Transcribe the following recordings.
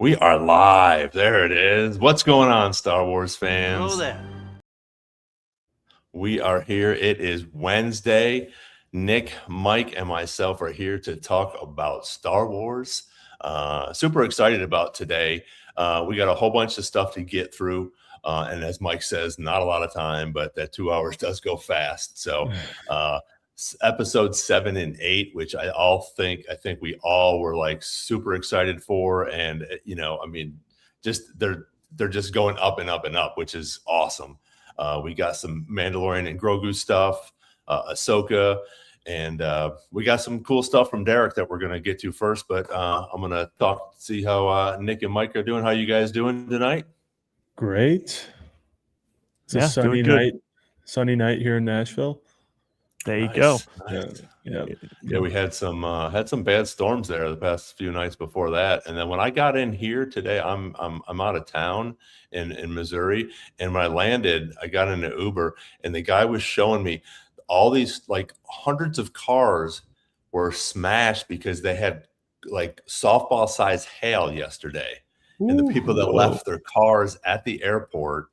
We are live. There it is. What's going on, Star Wars fans? Hello there. We are here. It is Wednesday. Nick, Mike, and myself are here to talk about Star Wars. Super excited about today. We got a whole bunch of stuff to get through. And as Mike says, not a lot of time, but that 2 hours does go fast. So episode 7 and 8, which I think we all were like super excited for. And, just they're just going up and up and up, which is awesome. We got some Mandalorian and Grogu stuff, Ahsoka, and we got some cool stuff from Derek that we're going to get to first. But I'm going to see how Nick and Mike are doing. How you guys doing tonight? Great. It's a sunny night here in Nashville. There you go. Nice. Yeah. We had some bad storms there the past few nights before that, and then when I got in here today, I'm out of town in Missouri, and when I landed, I got in an Uber, and the guy was showing me all these like hundreds of cars were smashed because they had like softball size hail yesterday, and the people that left their cars at the airport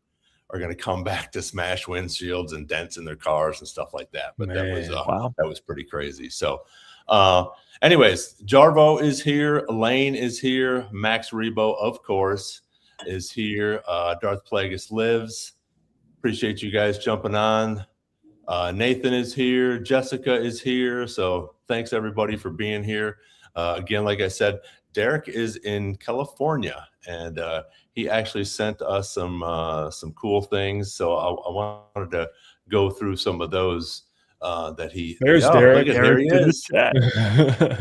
are going to come back to smash windshields and dents in their cars and stuff like that. But that was pretty crazy. So anyways, Jarvo is here. Elaine is here. Max Rebo, of course, is here. Darth Plagueis lives. Appreciate you guys jumping on. Nathan is here. Jessica is here. So thanks everybody for being here. Again, like I said, Derek is in California, and he actually sent us some cool things. So I wanted to go through some of those that he. There's Derek. There he is.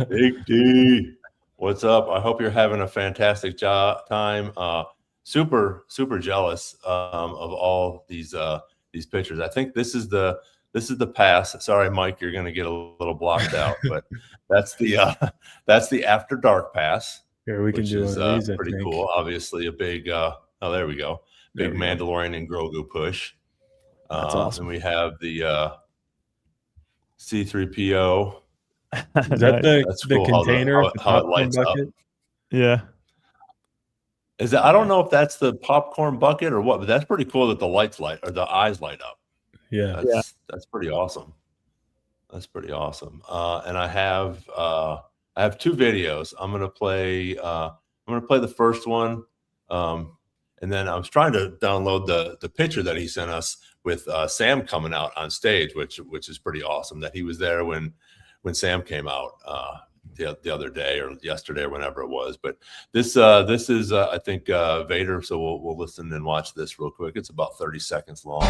Big D. What's up? I hope you're having a fantastic time. Super jealous of all these pictures. I think this is the pass. Sorry, Mike, you're going to get a little blocked out, but that's the After Dark pass. Here we can do one of these. Pretty cool. Obviously, a big. There we go. Big Mandalorian and Grogu push. That's awesome. And we have the C-3PO. Is that the container? How it lights bucket? Up. Yeah. Is that? I don't know if that's the popcorn bucket or what, but that's pretty cool that the lights light or the eyes light up. Yeah, that's pretty awesome. That's pretty awesome. And I have two videos. I'm gonna play the first one, and then I was trying to download the picture that he sent us with Sam coming out on stage, which is pretty awesome that he was there when Sam came out the other day or yesterday or whenever it was. But this is I think Vader. So we'll listen and watch this real quick. It's about 30 seconds long.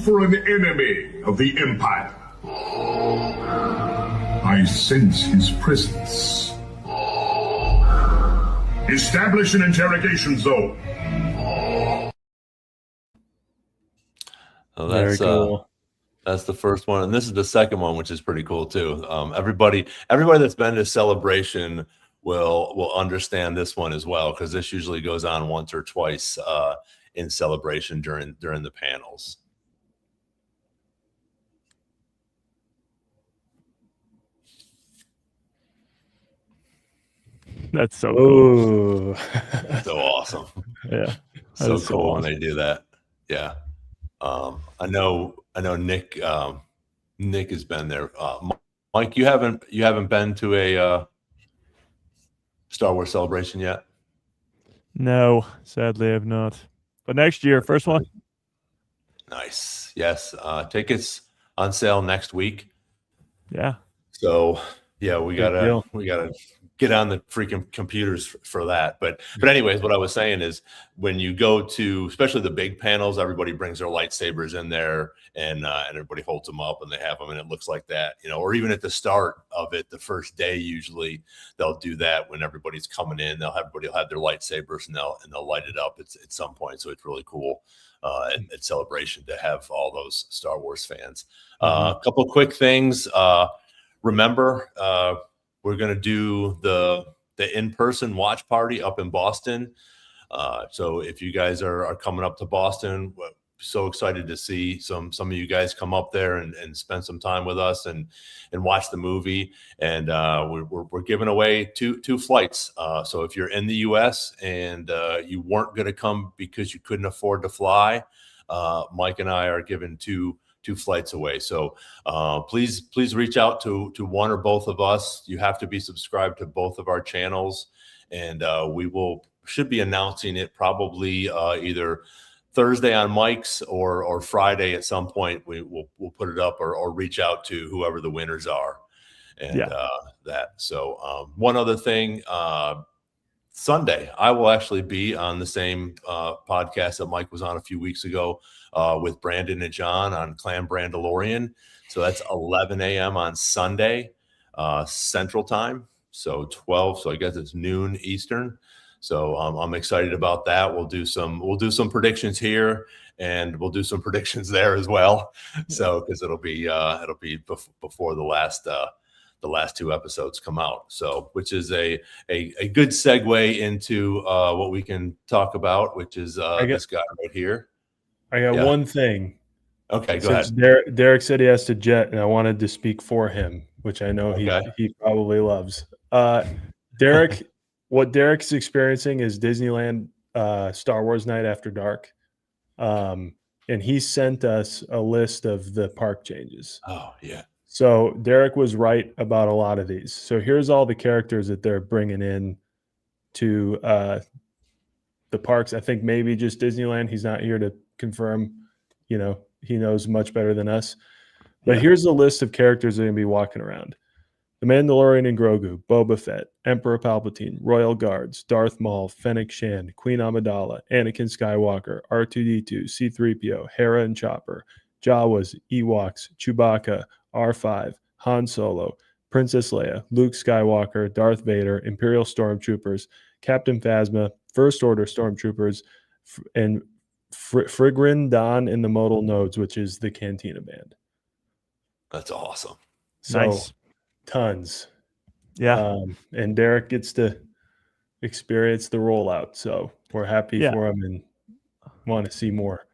For an enemy of the Empire. I sense his presence. Establish an interrogation zone. Oh, that's very cool. That's the first one, and this is the second one, which is pretty cool too. Everybody that's been to Celebration will understand this one as well, because this usually goes on once or twice in Celebration during the panels. That's so cool. So awesome. Yeah. So cool when they do that. Yeah. I know Nick has been there. Mike, you haven't been to a Star Wars Celebration yet? No, sadly I've not. But next year, first one. Nice. Yes. Tickets on sale next week. Yeah. So yeah, we gotta get on the freaking computers for that. But anyways, what I was saying is when you go to, especially the big panels, everybody brings their lightsabers in there and everybody holds them up and they have them and it looks like that, or even at the start of it, the first day, usually they'll do that when everybody's coming in, everybody will have their lightsabers and they'll light it up at some point. So it's really cool at Celebration to have all those Star Wars fans. A couple of quick things. Remember, we're going to do the in-person watch party up in Boston. So if you guys are coming up to Boston, we're so excited to see some of you guys come up there and spend some time with us and watch the movie. And we're giving away two flights. So if you're in the U.S. and you weren't going to come because you couldn't afford to fly, Mike and I are giving two flights away. So please reach out to one or both of us. You have to be subscribed to both of our channels, and we should be announcing it probably either Thursday on Mike's or Friday at some point. We'll put it up or reach out to whoever the winners are, and that. So one other thing. Sunday, I will actually be on the same podcast that Mike was on a few weeks ago with Brandon and John on Clan Mandalorian. So that's 11 a.m. on Sunday, Central Time. So 12. So I guess it's noon Eastern. So I'm excited about that. We'll do some predictions here, and we'll do some predictions there as well. So because it'll be before the last two episodes come out. So, which is a good segue into what we can talk about, which is this guy right here. I got one thing. Okay, go Since ahead. Derek said he has to jet, and I wanted to speak for him, which I know he probably loves. Derek, what Derek's experiencing is Disneyland Star Wars Night After Dark. And he sent us a list of the park changes. Oh, yeah. So Derek was right about a lot of these. So here's all the characters that they're bringing in to the parks. I think maybe just Disneyland. He's not here to confirm. He knows much better than us. But here's the list of characters that are going to be walking around. The Mandalorian and Grogu, Boba Fett, Emperor Palpatine, Royal Guards, Darth Maul, Fennec Shand, Queen Amidala, Anakin Skywalker, R2-D2, C-3PO, Hera and Chopper, Jawas, Ewoks, Chewbacca, R5, Han Solo, Princess Leia, Luke Skywalker, Darth Vader, Imperial Stormtroopers, Captain Phasma, First Order Stormtroopers, and Frigrin Don in the Modal Nodes, which is the Cantina Band. That's awesome. So, nice. Tons. Yeah. And Derek gets to experience the rollout. So we're happy for him and want to see more.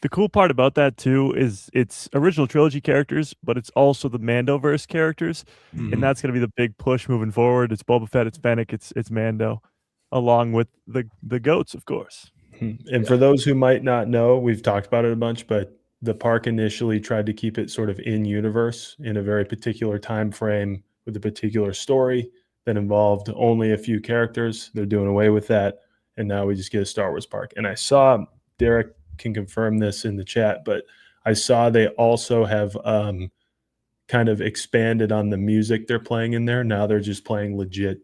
The cool part about that too is it's original trilogy characters, but it's also the Mandoverse characters, and that's going to be the big push moving forward. It's Boba Fett, it's Fennec, it's Mando, along with the goats, of course. And for those who might not know, we've talked about it a bunch, but the park initially tried to keep it sort of in universe in a very particular time frame with a particular story that involved only a few characters. They're doing away with that, and now we just get a Star Wars park. And I saw Derek can confirm this in the chat, but I saw they also have kind of expanded on the music they're playing in there. Now they're just playing legit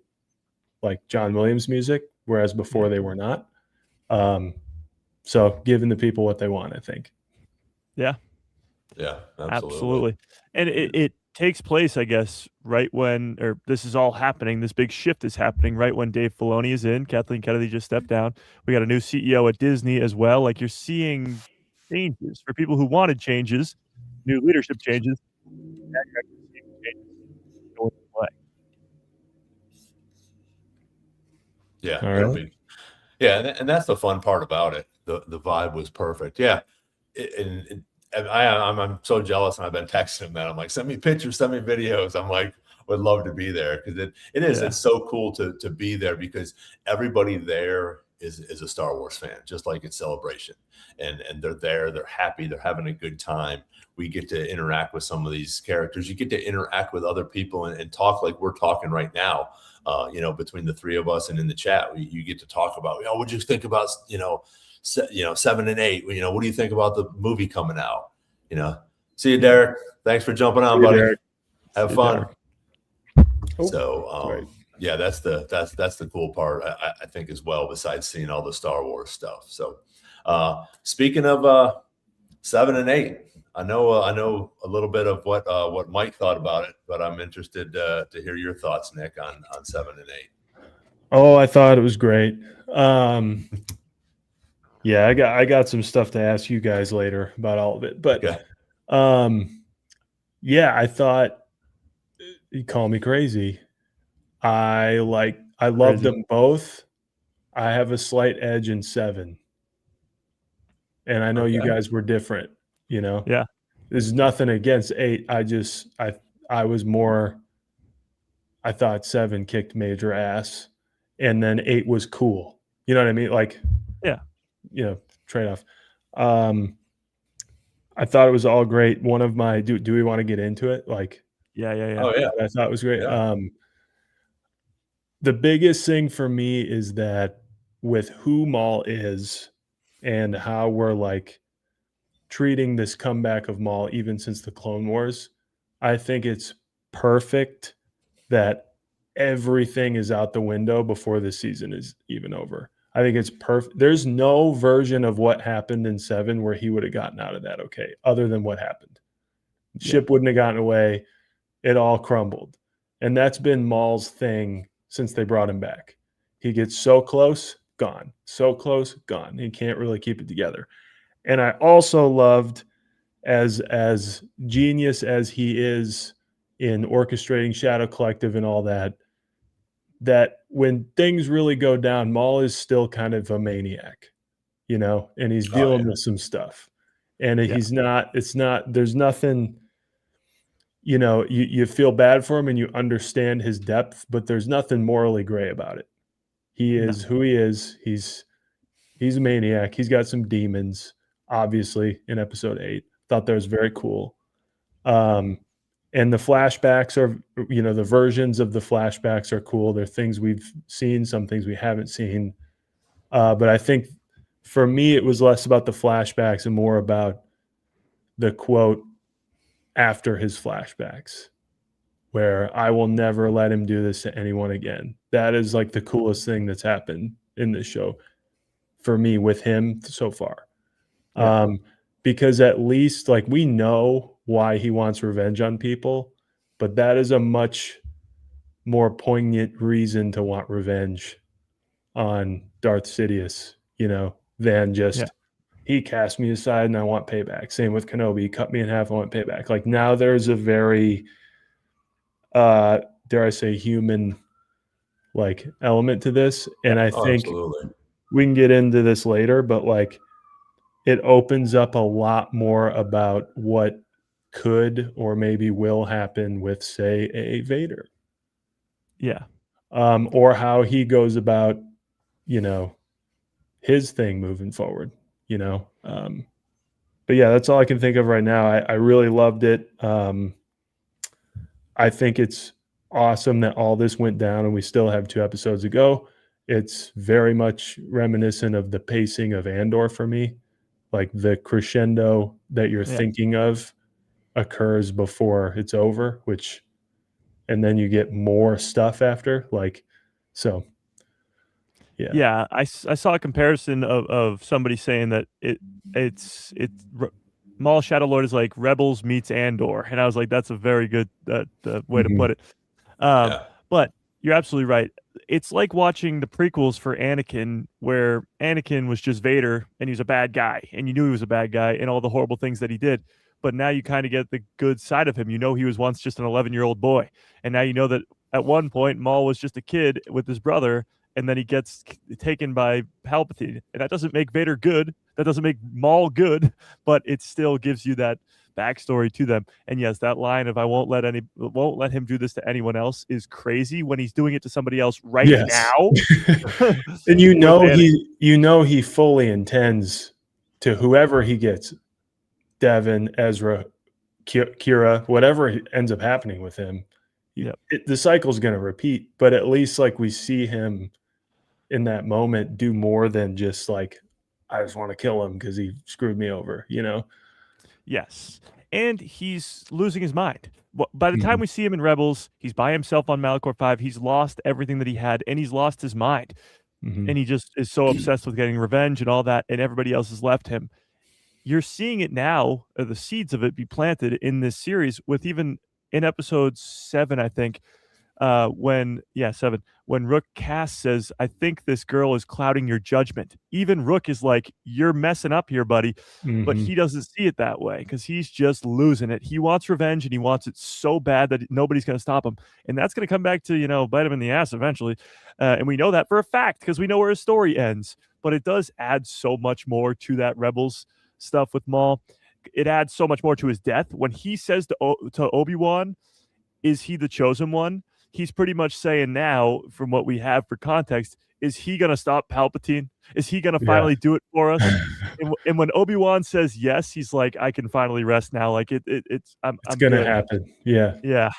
like John Williams music, whereas before they were not. So giving the people what they want, I think. Yeah, absolutely. And it takes place, I guess, right when, or this is all happening, this big shift is happening right when Dave Filoni is in. Kathleen Kennedy just stepped down. We got a new CEO at Disney as well. Like, you're seeing changes for people who wanted changes, new leadership changes. Yeah, right. And that's the fun part about it. The vibe was perfect. Yeah, and I'm so jealous, and I've been texting him that. I'm like, send me pictures, send me videos. I'm like, would love to be there, because it is. It's so cool to be there, because everybody there is a Star Wars fan, just like it's Celebration, and they're there, they're happy, they're having a good time. We get to interact with some of these characters. You get to interact with other people and talk like we're talking right now. Between the three of us and in the chat, you get to talk about, what'd you think about, 7 and 8? What do you think about the movie coming out? See you, Derek. Thanks for jumping on, buddy. Derek. Have fun. Oh, so Yeah, that's the cool part, I think, as well, besides seeing all the Star Wars stuff. So speaking of 7 and 8, I know a little bit of what Mike thought about it, but I'm interested to hear your thoughts, Nick, on 7 and 8. Oh, I thought it was great. Yeah, I got some stuff to ask you guys later about all of it. But Okay. yeah, I thought, you call me crazy. I love them both. I have a slight edge in 7. And I know you Okay. guys were different, you know. Yeah. There's nothing against 8. I was more, I thought 7 kicked major ass, and then 8 was cool. You know what I mean? Like, Yeah. you know, trade off. I thought it was all great. One of my, do we want to get into it? Like, Yeah. Oh yeah. I thought it was great. Yeah. The biggest thing for me is that with who Maul is and how we're like treating this comeback of Maul even since the Clone Wars, I think it's perfect that everything is out the window before the season is even over. I think it's perfect. There's no version of what happened in 7 where he would have gotten out of that okay, other than what happened. Ship wouldn't have gotten away. It all crumbled. And that's been Maul's thing since they brought him back. He gets so close, gone. So close, gone. He can't really keep it together. And I also loved, as genius as he is in orchestrating Shadow Collective and all that, that when things really go down, Maul is still kind of a maniac, you know, and he's dealing with some stuff. And he's not, there's nothing, you know, you feel bad for him and you understand his depth, but there's nothing morally gray about it. He is who he is. He's a maniac. He's got some demons, obviously, in episode 8. Thought that was very cool. And the flashbacks are, you know, the versions of the flashbacks are cool. They're things we've seen, some things we haven't seen. But I think for me, it was less about the flashbacks and more about the quote after his flashbacks, where I will never let him do this to anyone again. That is like the coolest thing that's happened in this show for me with him so far. Because at least like we know why he wants revenge on people, but that is a much more poignant reason to want revenge on Darth Sidious, you know, than just he cast me aside and I want payback. Same with Kenobi. He cut me in half, I want payback. Like now there's a very dare I say human like element to this. And I think we can get into this later, but like it opens up a lot more about what could or maybe will happen with, say, a Vader. Yeah. Or how he goes about, you know, his thing moving forward, you know. But yeah, that's all I can think of right now. I really loved it. I think it's awesome that all this went down and we still have 2 episodes to go. It's very much reminiscent of the pacing of Andor for me. Like the crescendo that you're thinking of occurs before it's over, and then you get more stuff after. Like, so, yeah. Yeah, I saw a comparison of somebody saying that it's Maul Shadow Lord is like Rebels meets Andor, and I was like, that's a very good way to put it. But you're absolutely right. It's like watching the prequels for Anakin, where Anakin was just Vader and he was a bad guy, and you knew he was a bad guy and all the horrible things that he did. But now you kind of get the good side of him. You know, he was once just an 11-year-old boy, and now you know that at one point Maul was just a kid with his brother, and then he gets taken by Palpatine, and that doesn't make Vader good. That doesn't make Maul good, but it still gives you that backstory to them. And yes, that line of "I won't let him do this to anyone else" is crazy when he's doing it to somebody else right now. And you know he fully intends to whoever he gets, Devin, Ezra, Kira, whatever ends up happening with him. The cycle's going to repeat, but at least like we see him in that moment do more than just like, I just want to kill him because he screwed me over, you know? Yes. and he's losing his mind. By the time we see him in Rebels, he's by himself on Malachor 5. He's lost everything that he had, and he's lost his mind. And he just is so obsessed with getting revenge and all that, and everybody else has left him. You're seeing it now, the seeds of it be planted in this series, with even in episode 7, I think, when 7, when Rook Cass says, "I think this girl is clouding your judgment." Even Rook is like, "You're messing up here, buddy." But he doesn't see it that way, because he's just losing it. He wants revenge, and he wants it so bad that nobody's going to stop him. And that's going to come back to, bite him in the ass eventually. And we know that for a fact, because we know where his story ends. But it does add so much more to that Rebels stuff with Maul. It adds so much more to his death. When he says to Obi-Wan, "Is he the chosen one?" He's pretty much saying now, from what we have for context, is he going to stop Palpatine? Is he going to finally do it for us? and when Obi-Wan says yes, he's like, "I can finally rest now." Like it's going to happen. Yeah.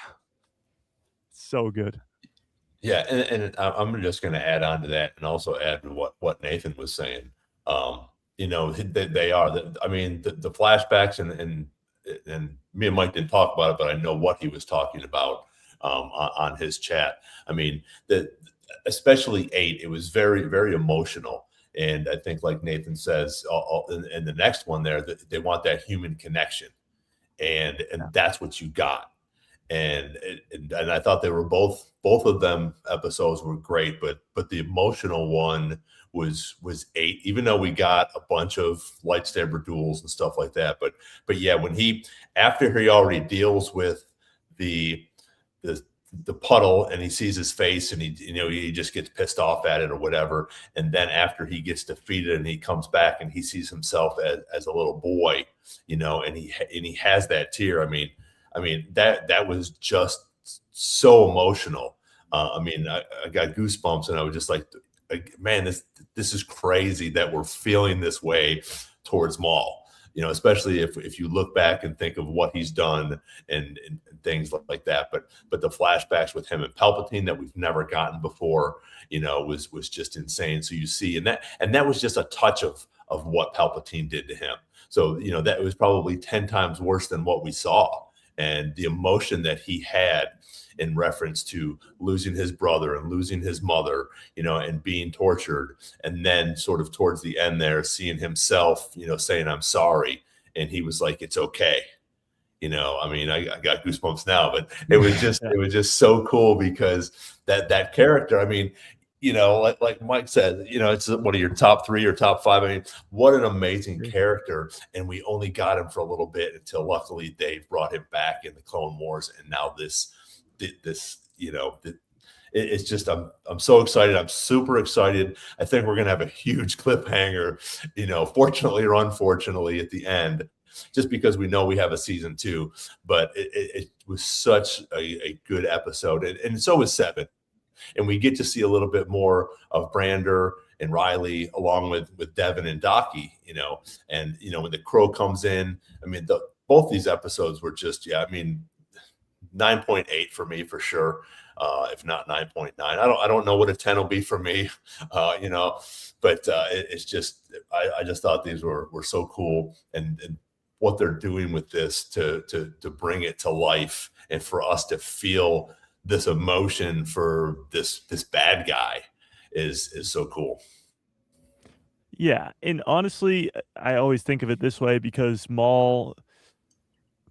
So good. Yeah, and I'm just going to add on to that, and also add to what Nathan was saying. They are. I mean, the flashbacks and me and Mike didn't talk about it, but I know what he was talking about on his chat. I mean, especially 8, it was very, very emotional. And I think, like Nathan says, in the next one there, that they want that human connection, and that's what you got. And I thought they were both of them episodes were great, but the emotional one was 8, even though we got a bunch of lightsaber duels and stuff like that. But yeah, when after he already deals with the puddle, and he sees his face, and he just gets pissed off at it or whatever, and then after he gets defeated and he comes back and he sees himself as a little boy, and he has that tear. I mean that was just so emotional. I got goosebumps, and I was just like, man, this is crazy that we're feeling this way towards Maul. Especially if you look back and think of what he's done and things like that. But the flashbacks with him and Palpatine that we've never gotten before, was just insane. So you see, and that was just a touch of what Palpatine did to him. So, that was probably 10 times worse than what we saw. And the emotion that he had in reference to losing his brother and losing his mother, and being tortured. And then sort of towards the end there, seeing himself, saying, "I'm sorry." And he was like, "It's okay." I got goosebumps now, but it was just so cool, because that character, like Mike said, it's one of your top 3 or top 5. I mean, what an amazing character. And we only got him for a little bit until luckily Dave brought him back in the Clone Wars. And now it's just, I'm so excited. I'm super excited. I think we're going to have a huge cliffhanger, fortunately or unfortunately at the end, just because we know we have a season 2, but it was such a good episode. And so was 7. And we get to see a little bit more of Brander and Riley, along with Devin and Docky, and, when the crow comes in, both these episodes were just, 9.8 for me, for sure. If not 9.9, I don't know what a 10 will be for me, but it's just, I just thought these were so cool, and what they're doing with this to bring it to life, and for us to feel this emotion for this bad guy is so cool. Yeah, and honestly, I always think of it this way, because Maul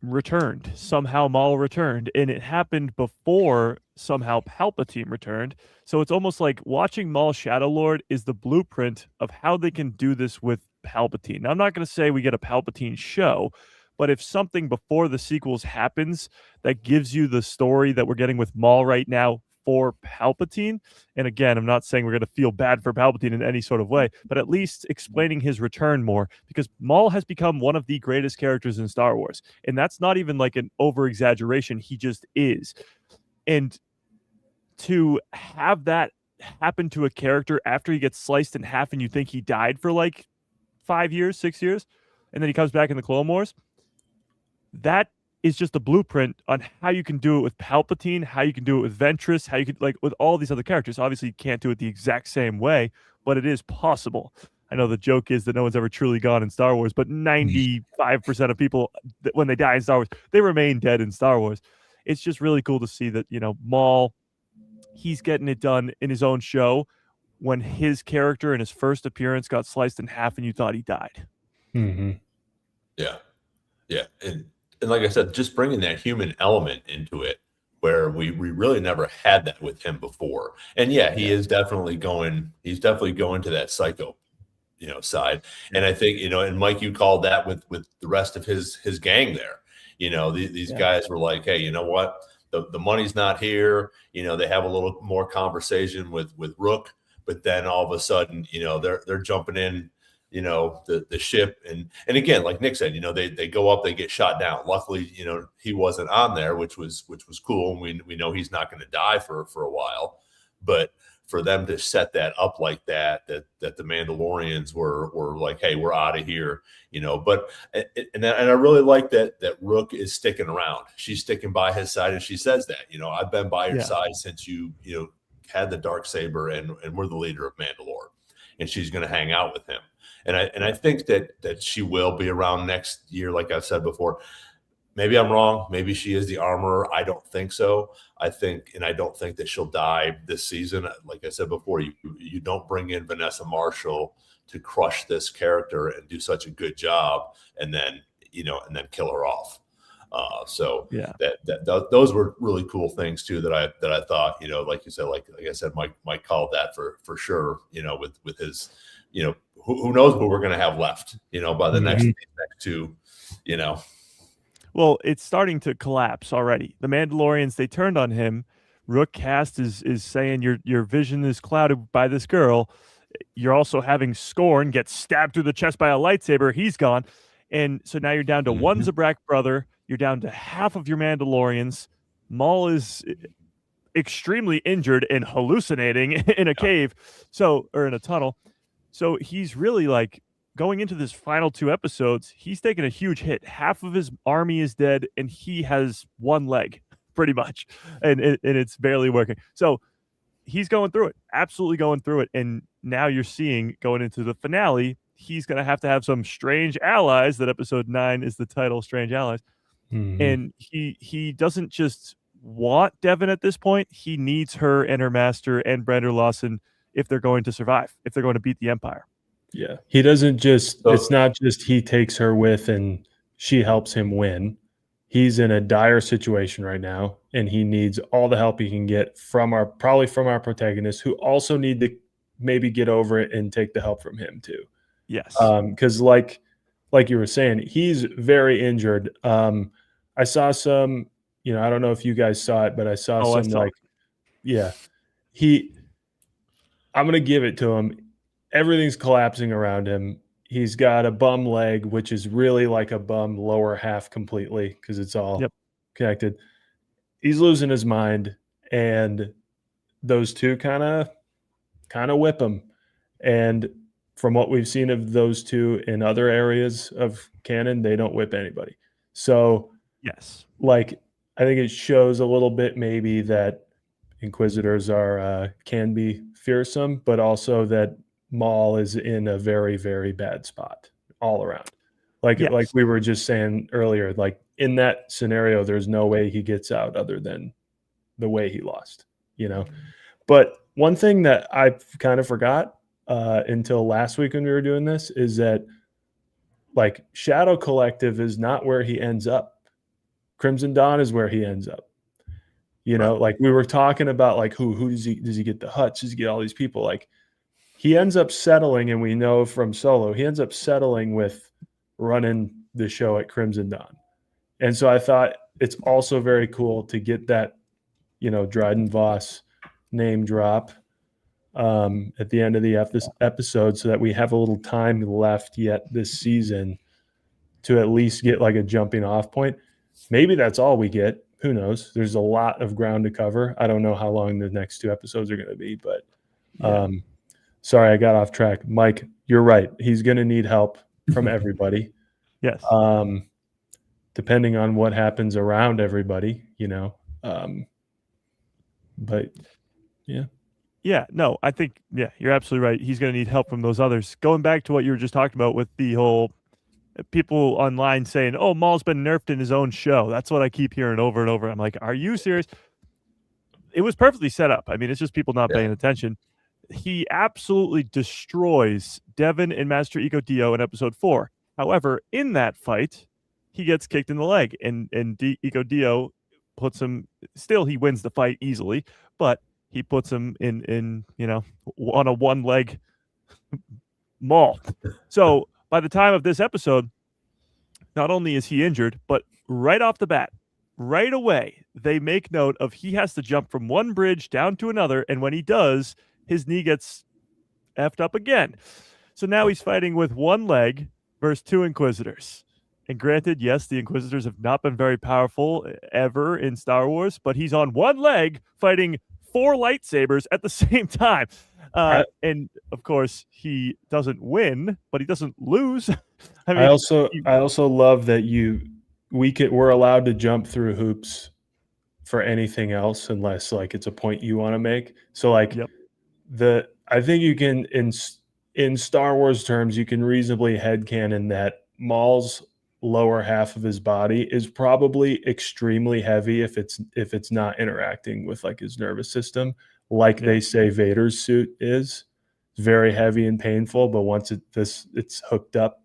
returned. Somehow Maul returned, and it happened before somehow Palpatine returned. So it's almost like watching Maul Shadow Lord is the blueprint of how they can do this with Palpatine. Now, I'm not going to say we get a Palpatine show, but if something before the sequels happens that gives you the story that we're getting with Maul right now for Palpatine, and again, I'm not saying we're going to feel bad for Palpatine in any sort of way, but at least explaining his return more, because Maul has become one of the greatest characters in Star Wars, and that's not even like an over-exaggeration. He just is. And to have that happen to a character after he gets sliced in half and you think he died for like 5 years, 6 years, and then he comes back in the Clone Wars, that is just a blueprint on how you can do it with Palpatine, how you can do it with Ventress, how you could, like, with all these other characters. Obviously, you can't do it the exact same way, but it is possible. I know the joke is that no one's ever truly gone in Star Wars, but 95% of people, when they die in Star Wars, they remain dead in Star Wars. It's just really cool to see that, Maul, he's getting it done in his own show when his character in his first appearance got sliced in half and you thought he died. Mm-hmm. Yeah. And like I said, just bringing that human element into it, where we really never had that with him before. And he's definitely going to that psycho, side. And I think, and Mike, you called that with the rest of his gang there. These guys were like, hey, you know what? The money's not here. They have a little more conversation with Rook, but then all of a sudden, they're jumping in, the ship. And again, like Nick said, they go up, they get shot down. Luckily, he wasn't on there, which was cool. And we know he's not going to die for a while, but for them to set that up like that the Mandalorians were like, hey, we're out of here, but and I really like that Rook is sticking around. She's sticking by his side. And she says that, I've been by your side since you had the Darksaber and we're the leader of Mandalore, and she's going to hang out with him. And I think that she will be around next year. Like I've said before, maybe I'm wrong. Maybe she is the armorer. I don't think so. I don't think that she'll die this season. Like I said before, you don't bring in Vanessa Marshall to crush this character and do such a good job and then kill her off. Those were really cool things too that I thought, like you said, like I said, Mike called that for sure, with his, who knows who we're going to have left, by the next two, Well, it's starting to collapse already. The Mandalorians, they turned on him. Rook Cast is saying your vision is clouded by this girl. You're also having Scorn get stabbed through the chest by a lightsaber. He's gone. And so now you're down to one Zabrak brother. You're down to half of your Mandalorians. Maul is extremely injured and hallucinating in a cave, or in a tunnel. So he's really like going into this final 2 episodes, he's taken a huge hit. Half of his army is dead, and he has one leg, pretty much, and it's barely working. So he's going through it, absolutely going through it. And now you're seeing going into the finale, he's going to have some strange allies. That episode 9 is the title, Strange Allies. And he doesn't just want Devin at this point. He needs her and her master and Brander Lawson if they're going to survive, if they're going to beat the Empire. Yeah. He doesn't just, it's not just he takes her with and she helps him win. He's in a dire situation right now, and he needs all the help he can get from our protagonists, who also need to maybe get over it and take the help from him too. Yes. Because like you were saying, he's very injured. I saw some, I don't know if you guys saw it, but I saw I'm going to give it to him. Everything's collapsing around him. He's got a bum leg, which is really like a bum lower half completely because it's all connected. He's losing his mind, and those two kind of whip him. And from what we've seen of those two in other areas of canon, they don't whip anybody. So yes, like I think it shows a little bit maybe that Inquisitors can be fearsome, but also that Maul is in a very, very bad spot all around. Like we were just saying earlier, like in that scenario, there's no way he gets out other than the way he lost, But one thing that I kind of forgot until last week when we were doing this is that like Shadow Collective is not where he ends up. Crimson Dawn is where he ends up. Like we were talking about, like who does he get the Hutts? Does he get all these people? Like he ends up settling, and we know from Solo, he ends up settling with running the show at Crimson Dawn. And so I thought it's also very cool to get that, Dryden Voss name drop at the end of the episode, so that we have a little time left yet this season to at least get like a jumping off point. Maybe that's all we get. Who knows? There's a lot of ground to cover. I don't know how long the next 2 episodes are going to be, but sorry, I got off track. Mike, you're right. He's going to need help from everybody. Yes. Depending on what happens around everybody, but yeah. Yeah, no, I think, you're absolutely right. He's going to need help from those others. Going back to what you were just talking about with the whole people online saying, "Oh, Maul's been nerfed in his own show." That's what I keep hearing over and over. I'm like, "Are you serious?" It was perfectly set up. I mean, it's just people not paying attention. He absolutely destroys Devin and Master Ego Dio in episode 4. However, in that fight, he gets kicked in the leg, and Ego Dio puts him. Still, he wins the fight easily, but he puts him in on a one leg Maul. So by the time of this episode, not only is he injured, but right off the bat, right away, they make note of he has to jump from one bridge down to another, and when he does, his knee gets effed up again. So now he's fighting with one leg versus 2 Inquisitors. And granted, yes, the Inquisitors have not been very powerful ever in Star Wars, but he's on one leg fighting 4 lightsabers at the same time. And of course, he doesn't win, but he doesn't lose. I also love that we're allowed to jump through hoops for anything else unless like it's a point you want to make. So like I think you can in Star Wars terms, you can reasonably headcanon that Maul's lower half of his body is probably extremely heavy if it's not interacting with like his nervous system, like they say Vader's suit is. It's very heavy and painful, but once it's hooked up,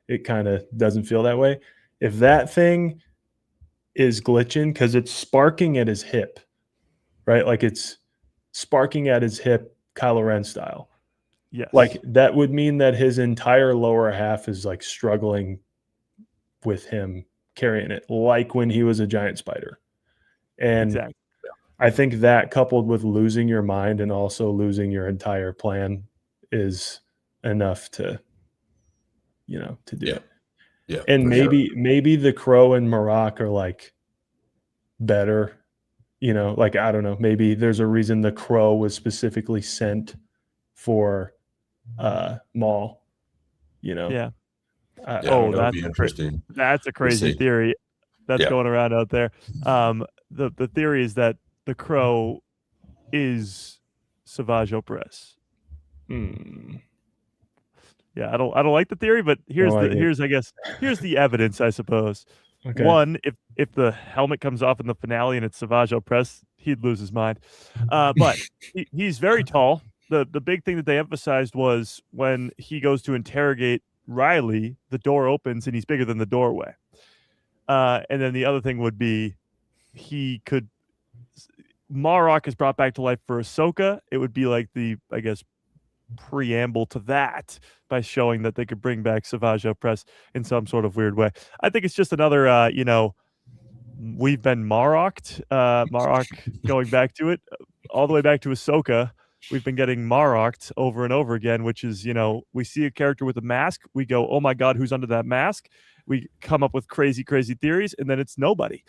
it kind of doesn't feel that way. If that thing is glitching because it's sparking at his hip, right? Like it's sparking at his hip, Kylo Ren style. Yes. Like that would mean that his entire lower half is like struggling with him carrying it, like when he was a giant spider. And exactly. I think that coupled with losing your mind and also losing your entire plan is enough to do it. Yeah. And maybe the Crow and Marak are like better, like I don't know, maybe there's a reason the Crow was specifically sent for Maul, Yeah. That'd be interesting. That's a crazy theory that's going around out there. The theory is that the Crow is Savage Opress. Yeah, I don't like the theory, but here's the evidence, I suppose. Okay. One, if the helmet comes off in the finale and it's Savage Opress, he'd lose his mind. But he's very tall. The big thing that they emphasized was when he goes to interrogate Riley, the door opens and he's bigger than the doorway. And then the other thing would be Marok is brought back to life for Ahsoka. It would be like the, I guess, preamble to that by showing that they could bring back Savage Opress in some sort of weird way. I think it's just another, we've been Marok going back to it, all the way back to Ahsoka. We've been getting Maroked over and over again, which is, we see a character with a mask. We go, oh my God, who's under that mask? We come up with crazy, crazy theories, and then it's nobody.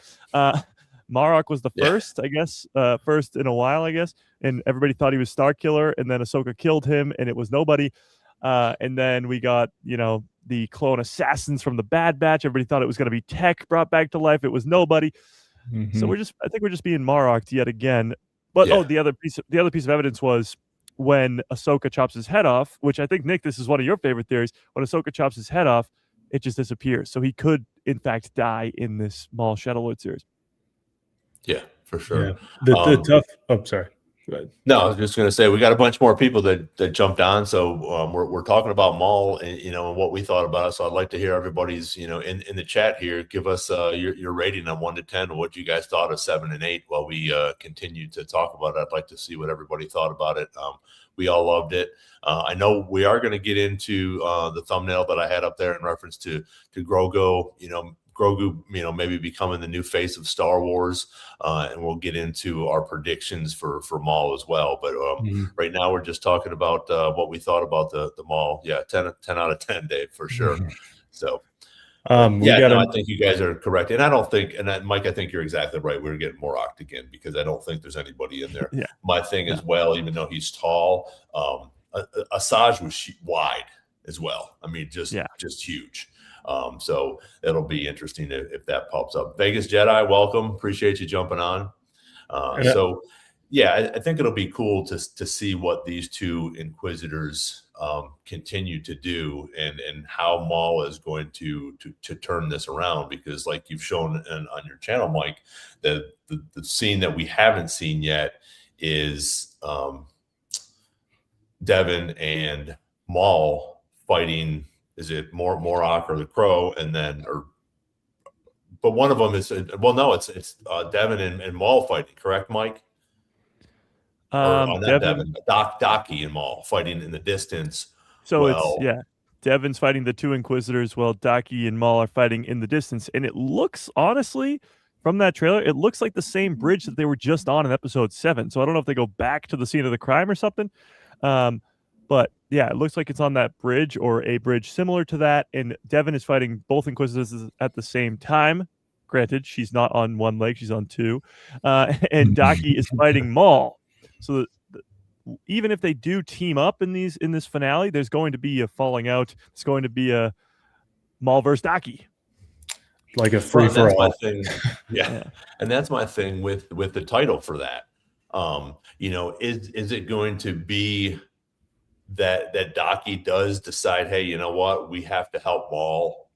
Marok was the first, I guess, first in a while, I guess. And everybody thought he was Starkiller, and then Ahsoka killed him, and it was nobody. And then we got, the clone assassins from the Bad Batch. Everybody thought it was going to be Tech brought back to life. It was nobody. Mm-hmm. So I think we're just being Maroked yet again. But the other piece of evidence was when Ahsoka chops his head off, which I think, Nick, this is one of your favorite theories. When Ahsoka chops his head off, it just disappears. So he could, in fact, die in this Maul Shadow Lord series. Yeah, for sure. Yeah. The tough. Oh, sorry. Go ahead. No, I was just going to say we got a bunch more people that jumped on. So we're talking about Maul and and what we thought about it. So I'd like to hear everybody's in the chat here. Give us your rating on 1 to 10. What you guys thought of 7 and 8 while we continue to talk about it. I'd like to see what everybody thought about it. We all loved it. I know we are going to get into the thumbnail that I had up there in reference to Grogu. Grogu, maybe becoming the new face of Star Wars, and we'll get into our predictions for Maul as well. But right now, we're just talking about what we thought about the Maul. Yeah, 10 out of 10, Dave, for sure. So, I think you guys are correct, and I don't think, Mike, I think you're exactly right. We're getting Marok again because I don't think there's anybody in there. Yeah. My thing as well, even though he's tall, Asajj was wide as well. I mean, just huge. So it'll be interesting if that pops up. Vegas Jedi, welcome. Appreciate you jumping on. So yeah, I think it'll be cool to see what these two Inquisitors continue to do, and how Maul is going to turn this around. Because, like you've shown on your channel, Mike, the scene that we haven't seen yet is Devin and Maul fighting. Is it Morok or the Crow? And then, but one of them is, well, no, it's Devin and Maul fighting. Correct, Mike? Or not Devin, Docky and Maul fighting in the distance. So Devin's fighting the two Inquisitors while Docky and Maul are fighting in the distance. And it looks, honestly, from that trailer, it looks like the same bridge that they were just on in episode 7. So I don't know if they go back to the scene of the crime or something. But yeah, it looks like it's on that bridge or a bridge similar to that. And Devin is fighting both Inquisitors at the same time. Granted, she's not on one leg, she's on two. And Docky is fighting Maul. So even if they do team up in this finale, there's going to be a falling out. It's going to be a Maul versus Docky. Like a free for all thing. Yeah. And that's my thing with the title for that. Is it going to be that Docky does decide, hey, you know what, we have to help Maul,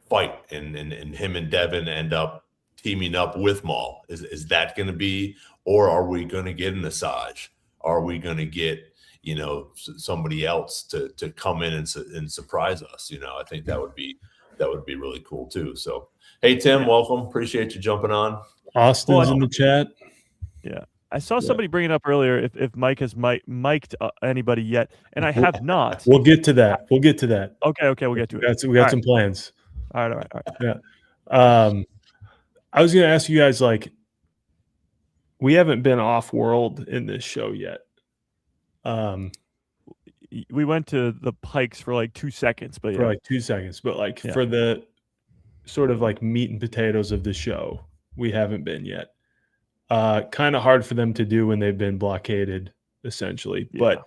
fight, and him and Devin end up teaming up with Maul? Is that going to be, or are we going to get an Asajj? Are we going to get somebody else to come in and surprise us? I think that would be really cool too. So hey, Tim, welcome. Appreciate you jumping on. Austin's in the chat. Yeah. I saw somebody bring it up earlier if Mike has mic'd anybody yet, and I have not. We'll get to that. Okay, we'll get to it. We got some plans. All right. Yeah. I was going to ask you guys, like, we haven't been off-world in this show yet. We went to the Pikes for like 2 seconds, but for for the sort of like meat and potatoes of the show, we haven't been yet. Kind of hard for them to do when they've been blockaded, essentially. Yeah.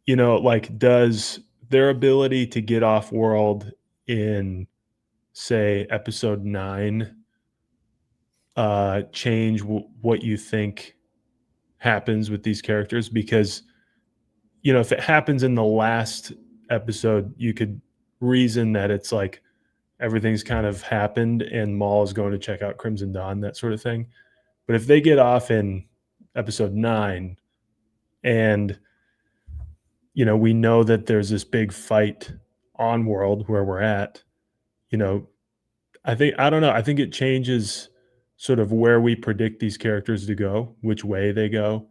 But does their ability to get off world in, say, episode 9 change what you think happens with these characters? Because if it happens in the last episode, you could reason that it's like everything's kind of happened and Maul is going to check out Crimson Dawn, that sort of thing. But if they get off in episode 9 and, we know that there's this big fight on world where we're at, I think it changes sort of where we predict these characters to go, which way they go.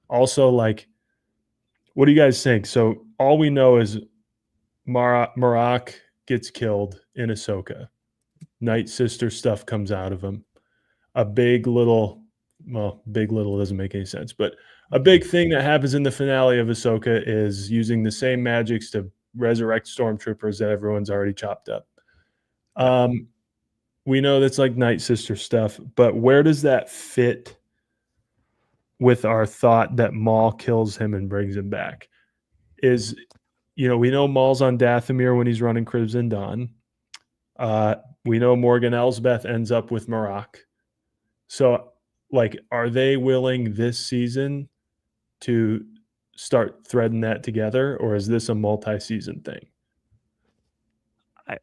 Also, like, what do you guys think? So all we know is Morok gets killed in Ahsoka. Night Sister stuff comes out of him. A big little doesn't make any sense, but a big thing that happens in the finale of Ahsoka is using the same magics to resurrect stormtroopers that everyone's already chopped up. We know that's like Night Sister stuff, but where does that fit with our thought that Maul kills him and brings him back? We know Maul's on Dathomir when he's running Crimson Dawn. We know Morgan Elsbeth ends up with Morok. So, like, are they willing this season to start threading that together, or is this a multi-season thing?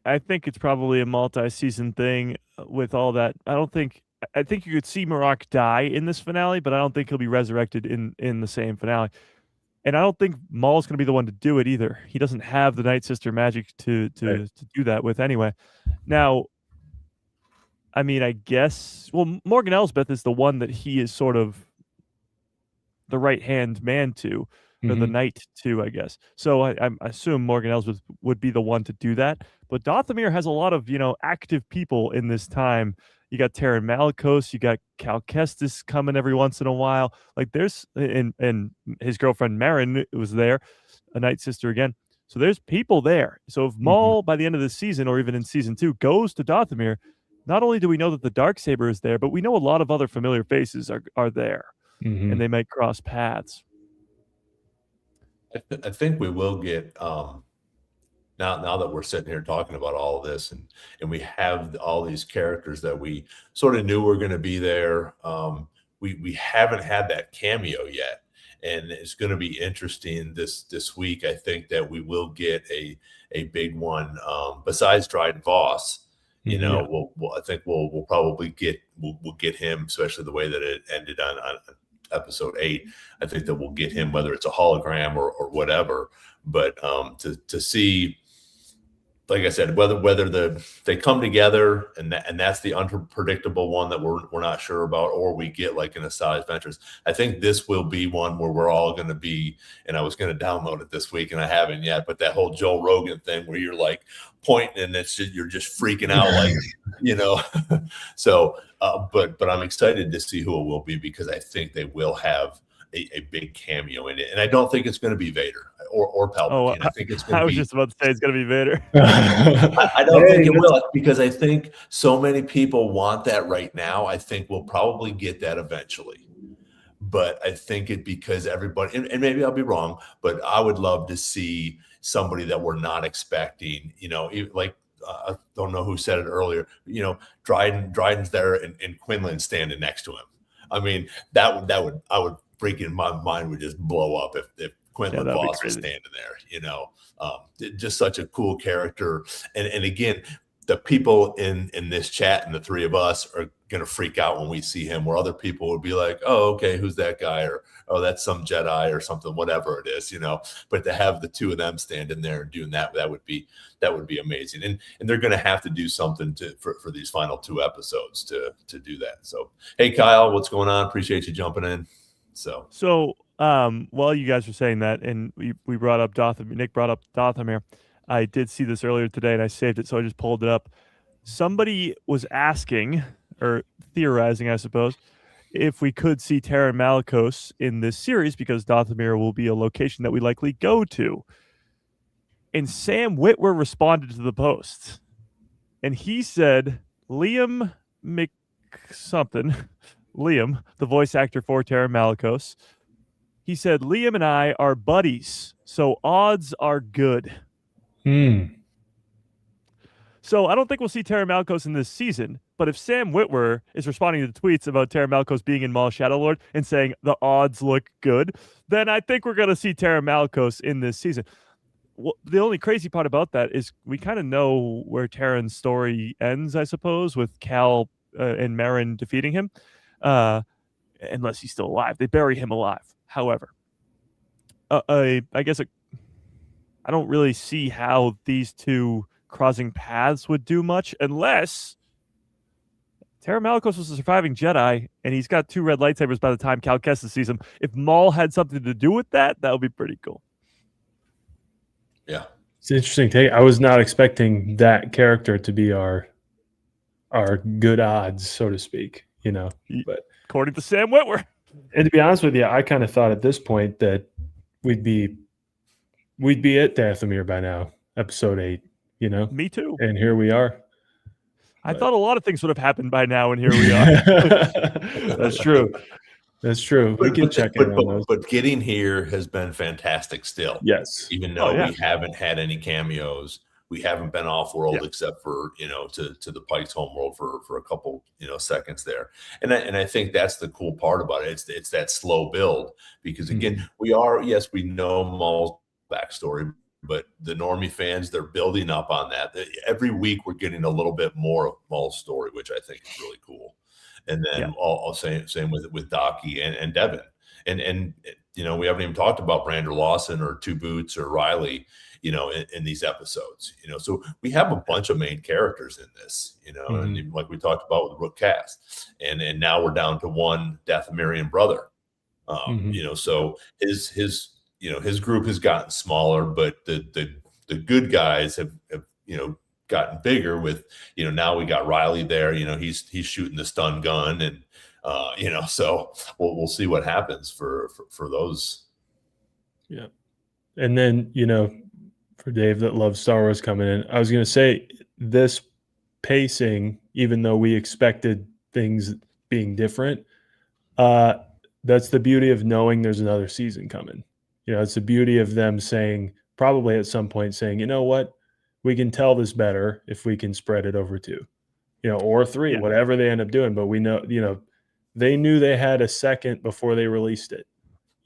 I think it's probably a multi-season thing with all that. I think you could see Morok die in this finale, but I don't think he'll be resurrected in the same finale. And I don't think Maul's going to be the one to do it either. He doesn't have the Night Sister magic to do that with anyway. Now, I mean, I guess, Morgan Elsbeth is the one that he is sort of the right-hand man to, or the knight to, I guess. So I assume Morgan Elsbeth would be the one to do that. But Dathomir has a lot of, active people in this time. You got Terran Malicos, you got Cal Kestis coming every once in a while. Like there's, and his girlfriend Marin was there, a Night Sister again. So there's people there. So if Maul, by the end of the season, or even in season 2, goes to Dathomir, not only do we know that the Darksaber is there, but we know a lot of other familiar faces are there, and they might cross paths. I think we will get now now that we're sitting here talking about all of this, and we have all these characters that we sort of knew were going to be there. We haven't had that cameo yet, and it's going to be interesting this week. I think that we will get a big one besides Dryden Voss. You know, I think we'll probably get him, especially the way that it ended on episode 8. I think that we'll get him, whether it's a hologram or whatever. But to see, like I said, whether they come together and that's the unpredictable one that we're not sure about, or we get like an Asajj Ventress. I think this will be one where we're all going to be, and I was going to download it this week and I haven't yet, but that whole Joe Rogan thing where you're like pointing and you're just freaking out, like, you know. So, but I'm excited to see who it will be, because I think they will have a big cameo in it, and I don't think it's going to be Vader or Palpatine. I think it's going to be. I was just about to say it's going to be Vader. I don't think it will, because I think so many people want that right now. I think we'll probably get that eventually, but I think it because everybody, and maybe I'll be wrong, but I would love to see somebody that we're not expecting. You know, like I don't know who said it earlier. You know, Dryden's there and Quinlan's standing next to him. I mean, I would freaking, my mind would just blow up if Quinlan Voss was standing there, you know. Just such a cool character. And again, the people in this chat and the three of us are going to freak out when we see him, where other people would be like, oh, okay, who's that guy? Or, oh, that's some Jedi or something, whatever it is, you know. But to have the two of them standing there and doing that would be amazing. And they're going to have to do something for these final 2 episodes to do that. So, hey, Kyle, what's going on? Appreciate you jumping in. So while you guys were saying that, and we brought up Dathomir, Nick brought up Dathomir, I did see this earlier today, and I saved it, so I just pulled it up. Somebody was asking, or theorizing, I suppose, if we could see Terran Malicos in this series, because Dathomir will be a location that we likely go to. And Sam Witwer responded to the post, and he said Liam McSomething, Liam, the voice actor for Terran Malicos, he said, Liam and I are buddies, so odds are good. So I don't think we'll see Terran Malicos in this season, but if Sam Witwer is responding to tweets about Terran Malicos being in Maul Shadowlord and saying the odds look good, then I think we're going to see Terran Malicos in this season. Well, the only crazy part about that is we kind of know where Terran's story ends, I suppose, with Cal and Merrin defeating him. Unless he's still alive. They bury him alive. However, I guess I don't really see how these two crossing paths would do much, unless Terran Malicos was a surviving Jedi, and he's got 2 red lightsabers by the time Cal Kestis sees him. If Maul had something to do with that would be pretty cool. Yeah. It's an interesting take. I was not expecting that character to be our good odds, so to speak, you know. But according to Sam Witwer. And to be honest with you, I kind of thought at this point that we'd be at Dathomir by now, episode 8, you know? Me too. And here we are. I thought a lot of things would have happened by now, and here we are. That's true. That's true. We can check in on those. But getting here has been fantastic still. Yes. Even though we haven't had any cameos, we haven't been off world except for, you know, to the Pike's home world for a couple, you know, seconds there. And I think that's the cool part about it. It's that slow build, because again, we know Maul's backstory, but the normie fans, they're building up on that. Every week we're getting a little bit more of Maul's story, which I think is really cool. And then I'll say same with Docky and Devin. And you know, we haven't even talked about Brander Lawson or Two Boots or Riley, you know, in these episodes, you know. So we have a bunch of main characters in this, you know, and like we talked about with Rook Cast, and now we're down to one Dathomirian brother, you know. So his you know, his group has gotten smaller, but the good guys have you know, gotten bigger with, you know, now we got Riley there, you know, he's shooting the stun gun, and you know, so we'll see what happens for those. Yeah. And then, you know, for Dave that loves Star Wars coming in, I was going to say this pacing, even though we expected things being different, that's the beauty of knowing there's another season coming. You know, it's the beauty of them saying, probably at some point saying, you know what, we can tell this better if we can spread it over 2, or 3, whatever they end up doing. But we know, they knew they had a second before they released it,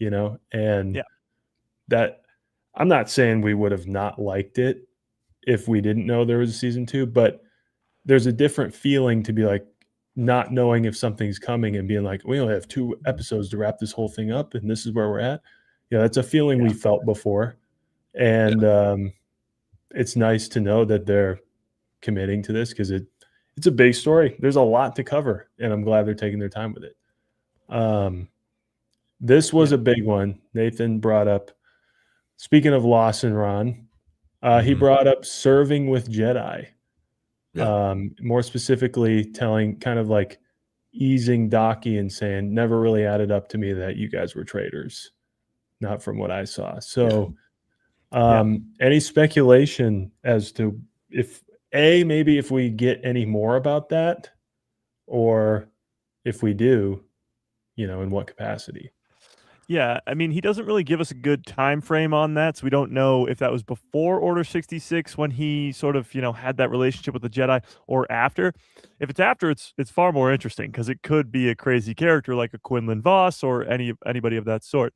and that I'm not saying we would have not liked it if we didn't know there was a season 2, but there's a different feeling to be like not knowing if something's coming and being like, we only have 2 episodes to wrap this whole thing up, and this is where we're at. That's a feeling we felt before. And it's nice to know that they're committing to this because it's a big story. There's a lot to cover, and I'm glad they're taking their time with it. This was a big one. Nathan brought up, speaking of Lawson Ron, he brought up serving with Jedi. More specifically telling, kind of like easing Daki and saying, never really added up to me that you guys were traitors, not from what I saw. So any speculation as to maybe if we get any more about that, or if we do, in what capacity? Yeah, I mean, he doesn't really give us a good time frame on that, so we don't know if that was before Order 66 when he sort of, had that relationship with the Jedi, or after. If it's after, it's far more interesting because it could be a crazy character like a Quinlan Voss or anybody of that sort.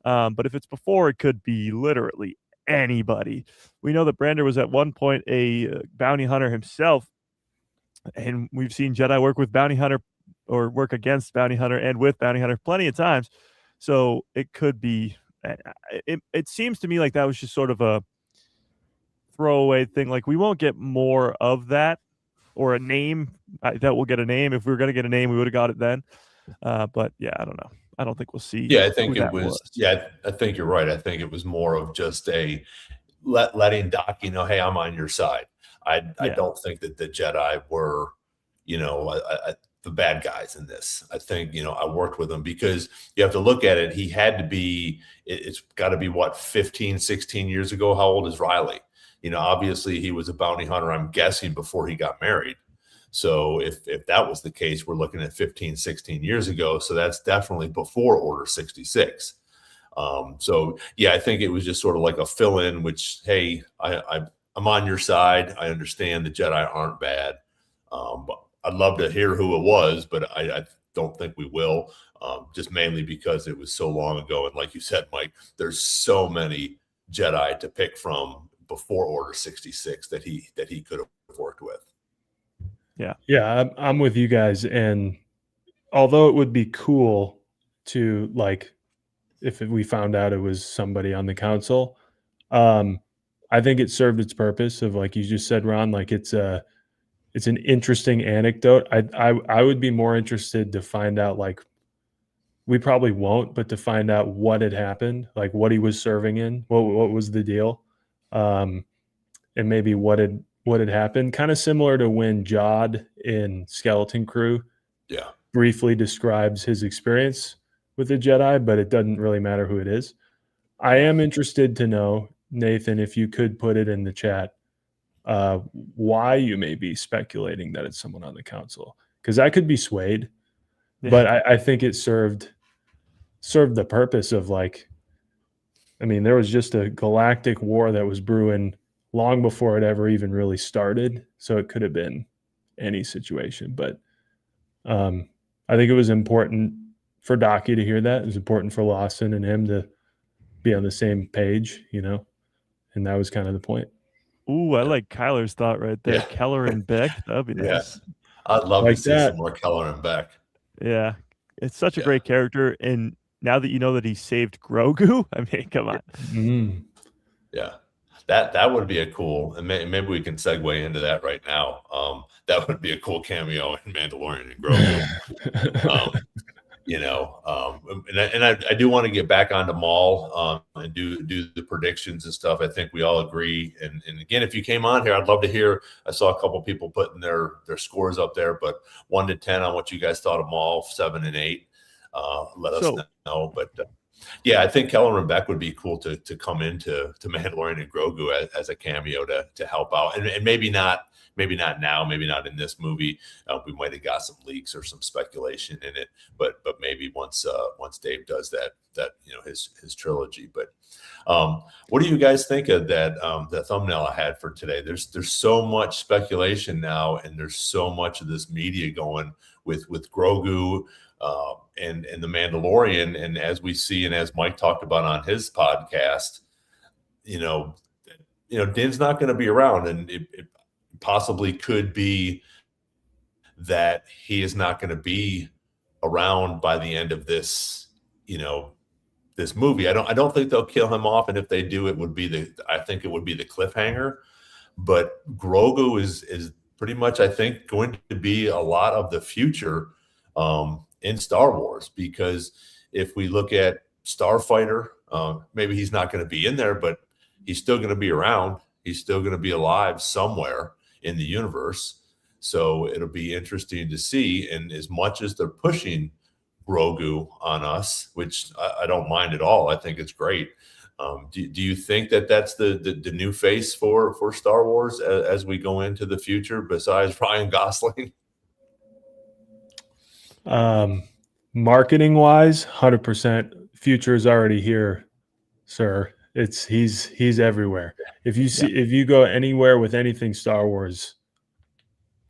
But if it's before, it could be literally anybody. We know that Brander was at one point a bounty hunter himself, and we've seen Jedi work with bounty hunter or work against bounty hunter and with bounty hunter plenty of times. So it could be, it seems to me like that was just sort of a throwaway thing. Like we won't get more of that, or a name that we'll get a name. If we were going to get a name, we would have got it then. But yeah, I don't know. I don't think we'll see. Yeah, I think it was. Yeah, I think you're right. I think it was more of just a letting Daki know, hey, I'm on your side. I don't think that the Jedi were, the bad guys in this. I think, I worked with them because you have to look at it. He had to be, it's got to be 15, 16 years ago. How old is Riley? Obviously he was a bounty hunter, I'm guessing, before he got married. So if that was the case, we're looking at 15, 16 years ago. So that's definitely before Order 66. So yeah, I think it was just sort of like a fill in, which, hey, I'm on your side. I understand the Jedi aren't bad. But I'd love to hear who it was, but I don't think we will, just mainly because it was so long ago. And like you said, Mike, there's so many Jedi to pick from before Order 66 that he could have worked with. Yeah, I'm with you guys. And although it would be cool to, like, if we found out it was somebody on the council, I think it served its purpose of, like you just said, Ron, like it's an interesting anecdote. I would be more interested to find out, like, we probably won't, but to find out what had happened, like what he was serving in, what was the deal, and maybe what had happened. Kind of similar to when Jod in Skeleton Crew briefly describes his experience with the Jedi, but it doesn't really matter who it is. I am interested to know, Nathan, if you could put it in the chat, why you may be speculating that it's someone on the council, because I could be swayed, but I think it served the purpose of, like, I mean, there was just a galactic war that was brewing long before it ever even really started, so it could have been any situation. But I think it was important for Daki to hear that. It was important for Lawson and him to be on the same page, and that was kind of the point. Ooh, I like Kyler's thought right there. Keller and Beck. That'd be nice. I'd love to see some more Keller and Beck. Yeah. It's such a great character. And now that you know that he saved Grogu, I mean, come on. Yeah. That would be a cool, and maybe we can segue into that right now. That would be a cool cameo in Mandalorian and Grogu. And I do want to get back onto Maul and do the predictions and stuff. I think we all agree. And again, if you came on here, I'd love to hear. I saw a couple people putting their scores up there, but 1 to 10 on what you guys thought of Maul, 7 and 8. Let us know. But I think Keller and Beck would be cool to come into Mandalorian and Grogu as a cameo to help out, and maybe not maybe not now, maybe not in this movie. We might have got some leaks or some speculation in it, but maybe once Dave does that his trilogy. But what do you guys think of that the thumbnail I had for today? There's so much speculation now, and there's so much of this media going with Grogu and the Mandalorian, and as we see, and as Mike talked about on his podcast, Din's not going to be around, and it possibly could be that he is not going to be around by the end of this, this movie. I don't think they'll kill him off, and if they do, I think it would be the cliffhanger. But Grogu is pretty much, I think, going to be a lot of the future in Star Wars, because if we look at Starfighter, maybe he's not going to be in there, but he's still going to be around. He's still going to be alive somewhere in the universe. So it'll be interesting to see. And as much as they're pushing Grogu on us, which I don't mind at all, I think it's great. Do you think that that's the new face for Star Wars as we go into the future, besides Ryan Gosling? Marketing wise, 100%. Future is already here, sir. He's everywhere. If you go anywhere with anything Star Wars,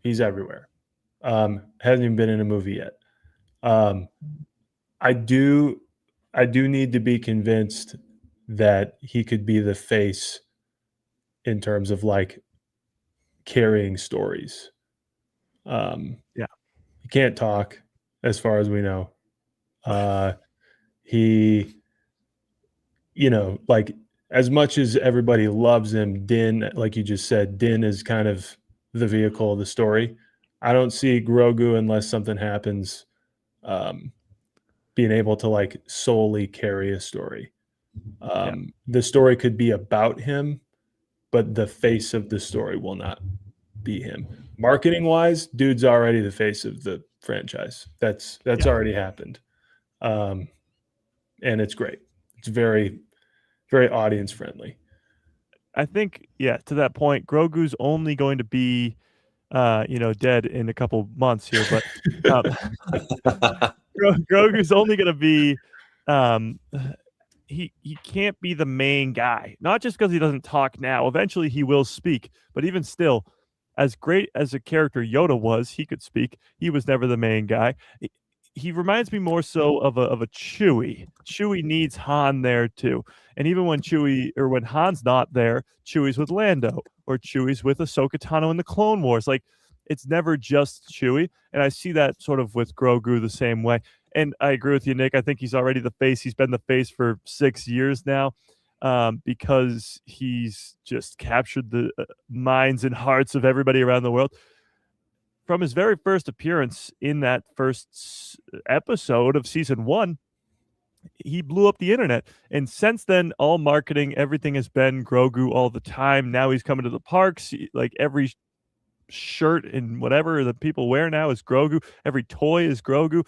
he's everywhere. Hasn't even been in a movie yet. I do need to be convinced that he could be the face in terms of like carrying stories. He can't talk as far as we know. He, like, as much as everybody loves him, Din, like you just said, Din is kind of the vehicle of the story. I don't see Grogu, unless something happens, being able to like solely carry a story. The story could be about him, but the face of the story will not be him. Marketing wise, dude's already the face of the franchise. That's already happened. And it's great. It's very, very audience friendly. I think, to that point, Grogu's only going to be, dead in a couple months here, but Grogu's only going to be, he can't be the main guy, not just because he doesn't talk now. Eventually he will speak, but even still, as great as a character Yoda was, he could speak. He was never the main guy. He reminds me more so of a Chewie. Chewie needs Han there too. And even when when Han's not there, Chewie's with Lando, or Chewie's with Ahsoka Tano in the Clone Wars. Like, it's never just Chewie. And I see that sort of with Grogu the same way. And I agree with you, Nick. I think he's already the face. He's been the face for 6 years now, because he's just captured the minds and hearts of everybody around the world. From his very first appearance in that first episode of season 1, he blew up the internet. And since then, all marketing, everything has been Grogu all the time. Now he's coming to the parks. Like, every shirt and whatever that people wear now is Grogu. Every toy is Grogu,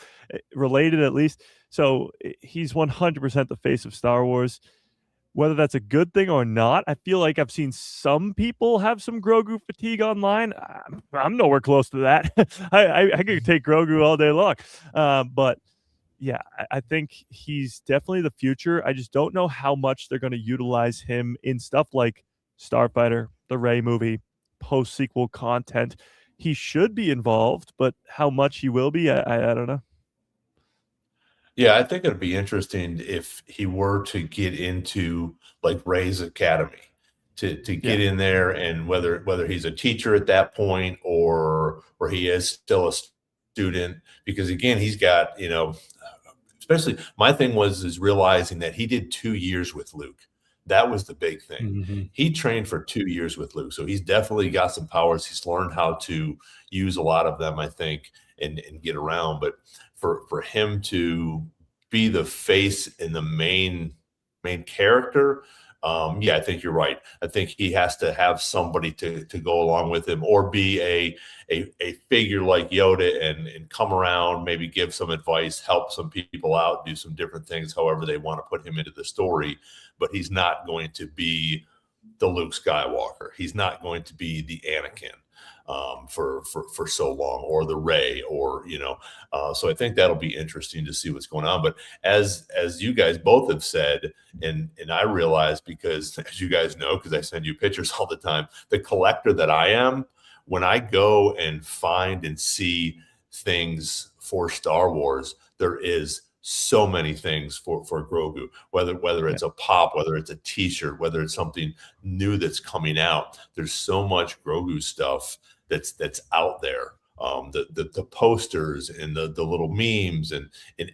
related at least. So he's 100% the face of Star Wars. Whether that's a good thing or not, I feel like I've seen some people have some Grogu fatigue online. I'm nowhere close to that. I could take Grogu all day long. But yeah, I think he's definitely the future. I just don't know how much they're going to utilize him in stuff like Starfighter, the Rey movie, post-sequel content. He should be involved, but how much he will be, I don't know. Yeah, I think it'd be interesting if he were to get into like Rey's Academy, to get in there, and whether he's a teacher at that point or he is still a student, because again, he's got, especially my thing is realizing that he did 2 years with Luke. That was the big thing. Mm-hmm. He trained for 2 years with Luke, so he's definitely got some powers. He's learned how to use a lot of them, I think, and get around. But for him to be the face and the main character, I think you're right. I think he has to have somebody to go along with him, or be a figure like Yoda and come around, maybe give some advice, help some people out, do some different things, however they want to put him into the story. But he's not going to be the Luke Skywalker. He's not going to be the Anakin. for so long, or the Rey, or so I think that'll be interesting to see what's going on. But as you guys both have said, and I realize, because as you guys know, because I send you pictures all the time, the collector that I am, when I go and find and see things for Star Wars, there is so many things for Grogu, whether it's a pop, whether it's a t-shirt, whether it's something new that's coming out. There's so much Grogu stuff that's out there. The posters and the little memes and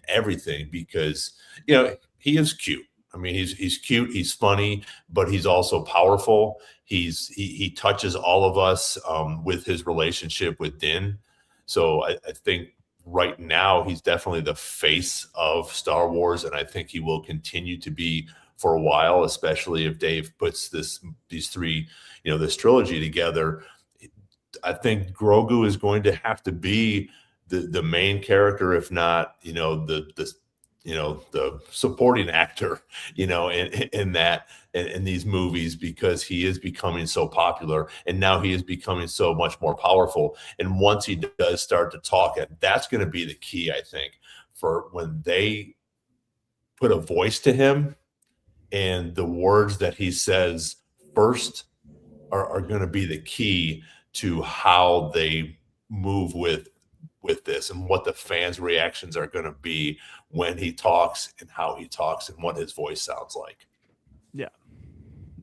everything, because he is cute. I mean, he's cute, he's funny, but he's also powerful. He touches all of us with his relationship with Din. So I think right now he's definitely the face of Star Wars, and I think he will continue to be for a while, especially if Dave puts these three, this trilogy together. I think Grogu is going to have to be the main character, if not, the supporting actor, in these movies, because he is becoming so popular, and now he is becoming so much more powerful. And once he does start to talk, that's going to be the key, I think, for when they put a voice to him, and the words that he says first are going to be the key to how they move with this, and what the fans' reactions are going to be when he talks, and how he talks, and what his voice sounds like.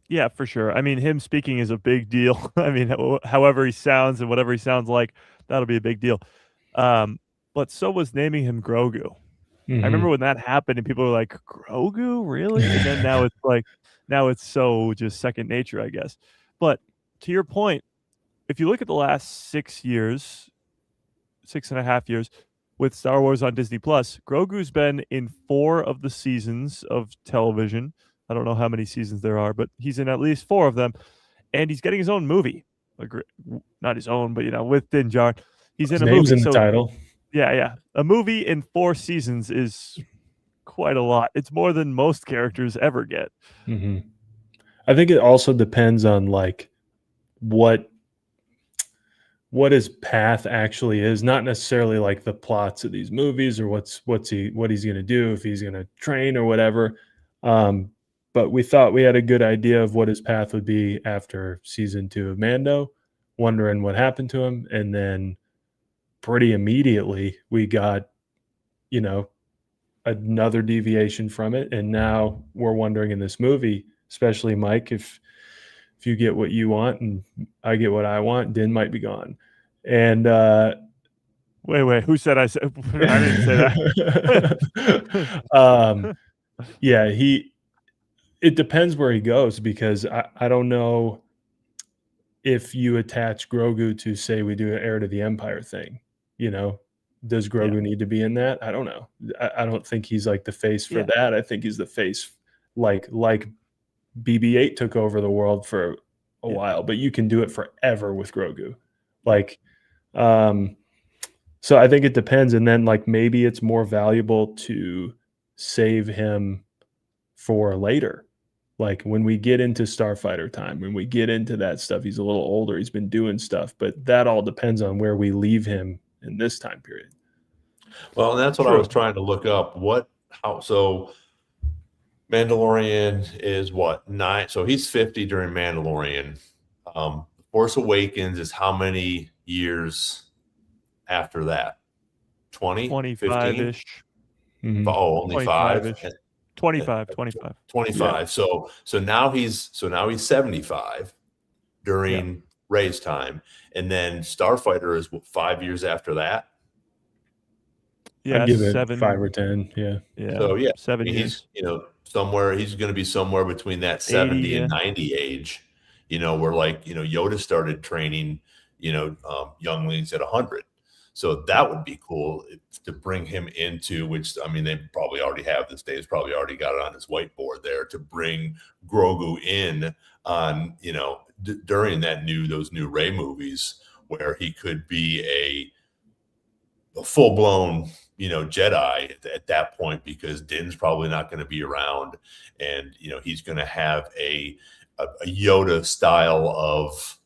Yeah, for sure. I mean, him speaking is a big deal. I mean, however he sounds and whatever he sounds like, that'll be a big deal. But so was naming him Grogu. I remember when that happened and people were like, Grogu, really? And then now it's so just second nature, I guess. But to your point, if you look at the last 6 years, 6.5 years with Star Wars on Disney Plus, Grogu's been in 4 of the seasons of television. I don't know how many seasons there are, but he's in at least 4 of them, and he's getting his own movie. Not his own, but with Din Djarin, he's in a movie. In the title. Yeah. A movie in 4 seasons is quite a lot. It's more than most characters ever get. Mm-hmm. I think it also depends on what his path actually is, not necessarily like the plots of these movies, or what he's going to do, if he's going to train or whatever. But we thought we had a good idea of what his path would be after season 2 of Mando, wondering what happened to him. And then pretty immediately we got, another deviation from it. And now we're wondering in this movie, especially Mike, if you get what you want and I get what I want, Din might be gone. And wait, who said I said? I didn't say that. Yeah, it depends where he goes, because I don't know if you attach Grogu to, say, we do an Heir to the Empire thing, does Grogu need to be in that? I don't know. I don't think he's like the face for that. I think he's the face like BB-8 took over the world for a while, but you can do it forever with Grogu. So I think it depends. And then maybe it's more valuable to save him for later. When we get into Starfighter time, when we get into that stuff, he's a little older, he's been doing stuff, but that all depends on where we leave him in this time period. Well, and that's what I was trying to look up. So Mandalorian is what, 9? So he's 50 during Mandalorian. Force Awakens is how many years after that? 20? 25-ish. Mm-hmm. Oh, only 5? 25. Yeah. So now he's 75 during Rey's time, and then Starfighter is 5 years after that. Yeah, I'd give it 7, 5 or 10. Yeah. So 7 years. He's he's going to be somewhere between that 70 and 90 age. Where Yoda started training younglings at 100. So that would be cool to bring him into, which, I mean, they probably already have this. Dave's probably already got it on his whiteboard there, to bring Grogu in on, during those new Rey movies, where he could be a full-blown, Jedi at that point, because Din's probably not going to be around, and, he's going to have a Yoda style of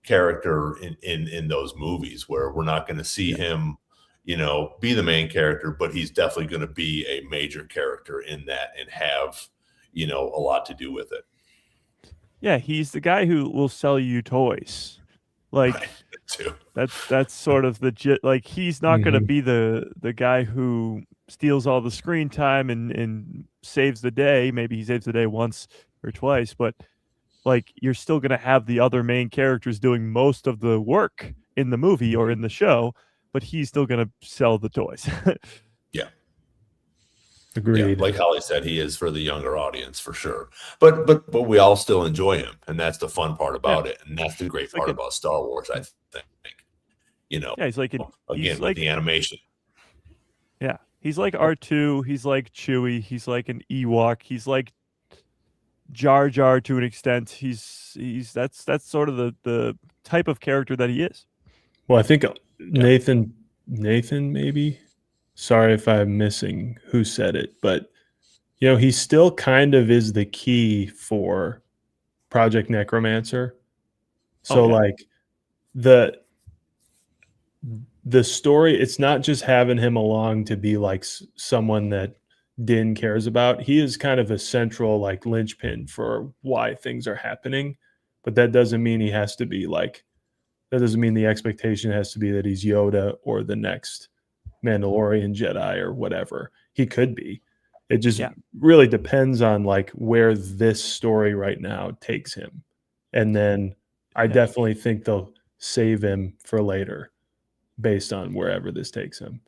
character in those movies, where we're not going to see him, be the main character, but he's definitely going to be a major character in that and have, a lot to do with it. Yeah, he's the guy who will sell you toys. Like Right, too. that's sort of like he's not going to be the guy who steals all the screen time and saves the day. Maybe he saves the day once or twice, but like you're still going to have the other main characters doing most of the work in the movie or in the show, but he's still going to sell the toys. Yeah. Agreed. Yeah, like Holly said, he is for the younger audience for sure. But we all still enjoy him, and that's the fun part about it, and that's the great part about Star Wars, I think. Yeah, he's like with the animation. Yeah, he's like R2. He's like Chewie. He's like an Ewok. He's like Jar Jar to an extent. That's sort of the type of character that he is. Well, I think Nathan maybe. Sorry if I'm missing who said it, but he still kind of is the key for Project Necromancer. So like the story, it's not just having him along to be like someone that Din cares about. He is kind of a central like linchpin for why things are happening, but that doesn't mean he has to be like, that doesn't mean the expectation has to be that he's Yoda or the next Mandalorian Jedi or whatever. He could be. It just really depends on like where this story right now takes him. And then I definitely think they'll save him for later based on wherever this takes him.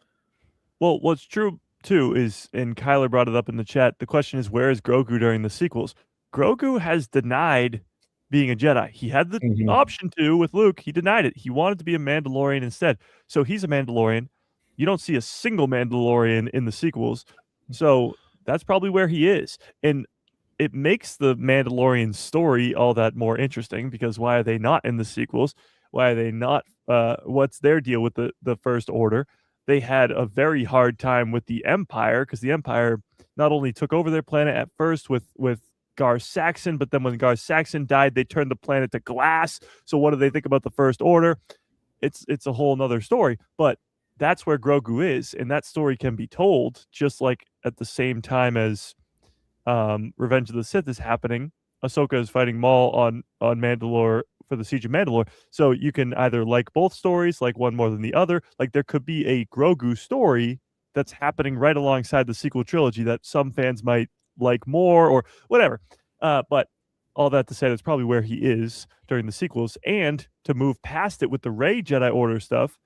Well, what's true too is, and Kyler brought it up in the chat, the question is, where is Grogu during the sequels? Grogu has denied being a Jedi. He had the option to with Luke. He denied it. He wanted to be a Mandalorian instead. So he's a Mandalorian. You don't see a single Mandalorian in the sequels. So that's probably where he is. And it makes the Mandalorian story all that more interesting, because why are they not in the sequels? Why are they not? What's their deal with the First Order? They had a very hard time with the Empire, because the Empire not only took over their planet at first with Gar Saxon, but then when Gar Saxon died, they turned the planet to glass. So what do they think about the First Order? It's a whole nother story. But that's where Grogu is, and that story can be told just like at the same time as Revenge of the Sith is happening. Ahsoka is fighting Maul on Mandalore for the Siege of Mandalore. So you can either like both stories, like one more than the other. Like there could be a Grogu story that's happening right alongside the sequel trilogy that some fans might like more or whatever. But all that to say, that's probably where he is during the sequels. And to move past it with the Rey Jedi Order stuff,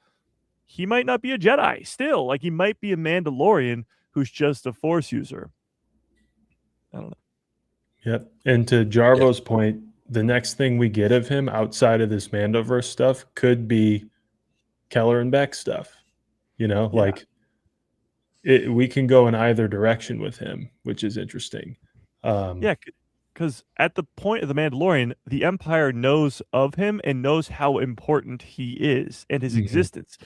he might not be a Jedi still. Like he might be a Mandalorian who's just a Force user. I don't know. Yep. And to Jarvo's point, the next thing we get of him outside of this Mandoverse stuff could be Keller and Beck stuff. Like we can go in either direction with him, which is interesting. Because at the point of the Mandalorian, the Empire knows of him and knows how important he is and his existence.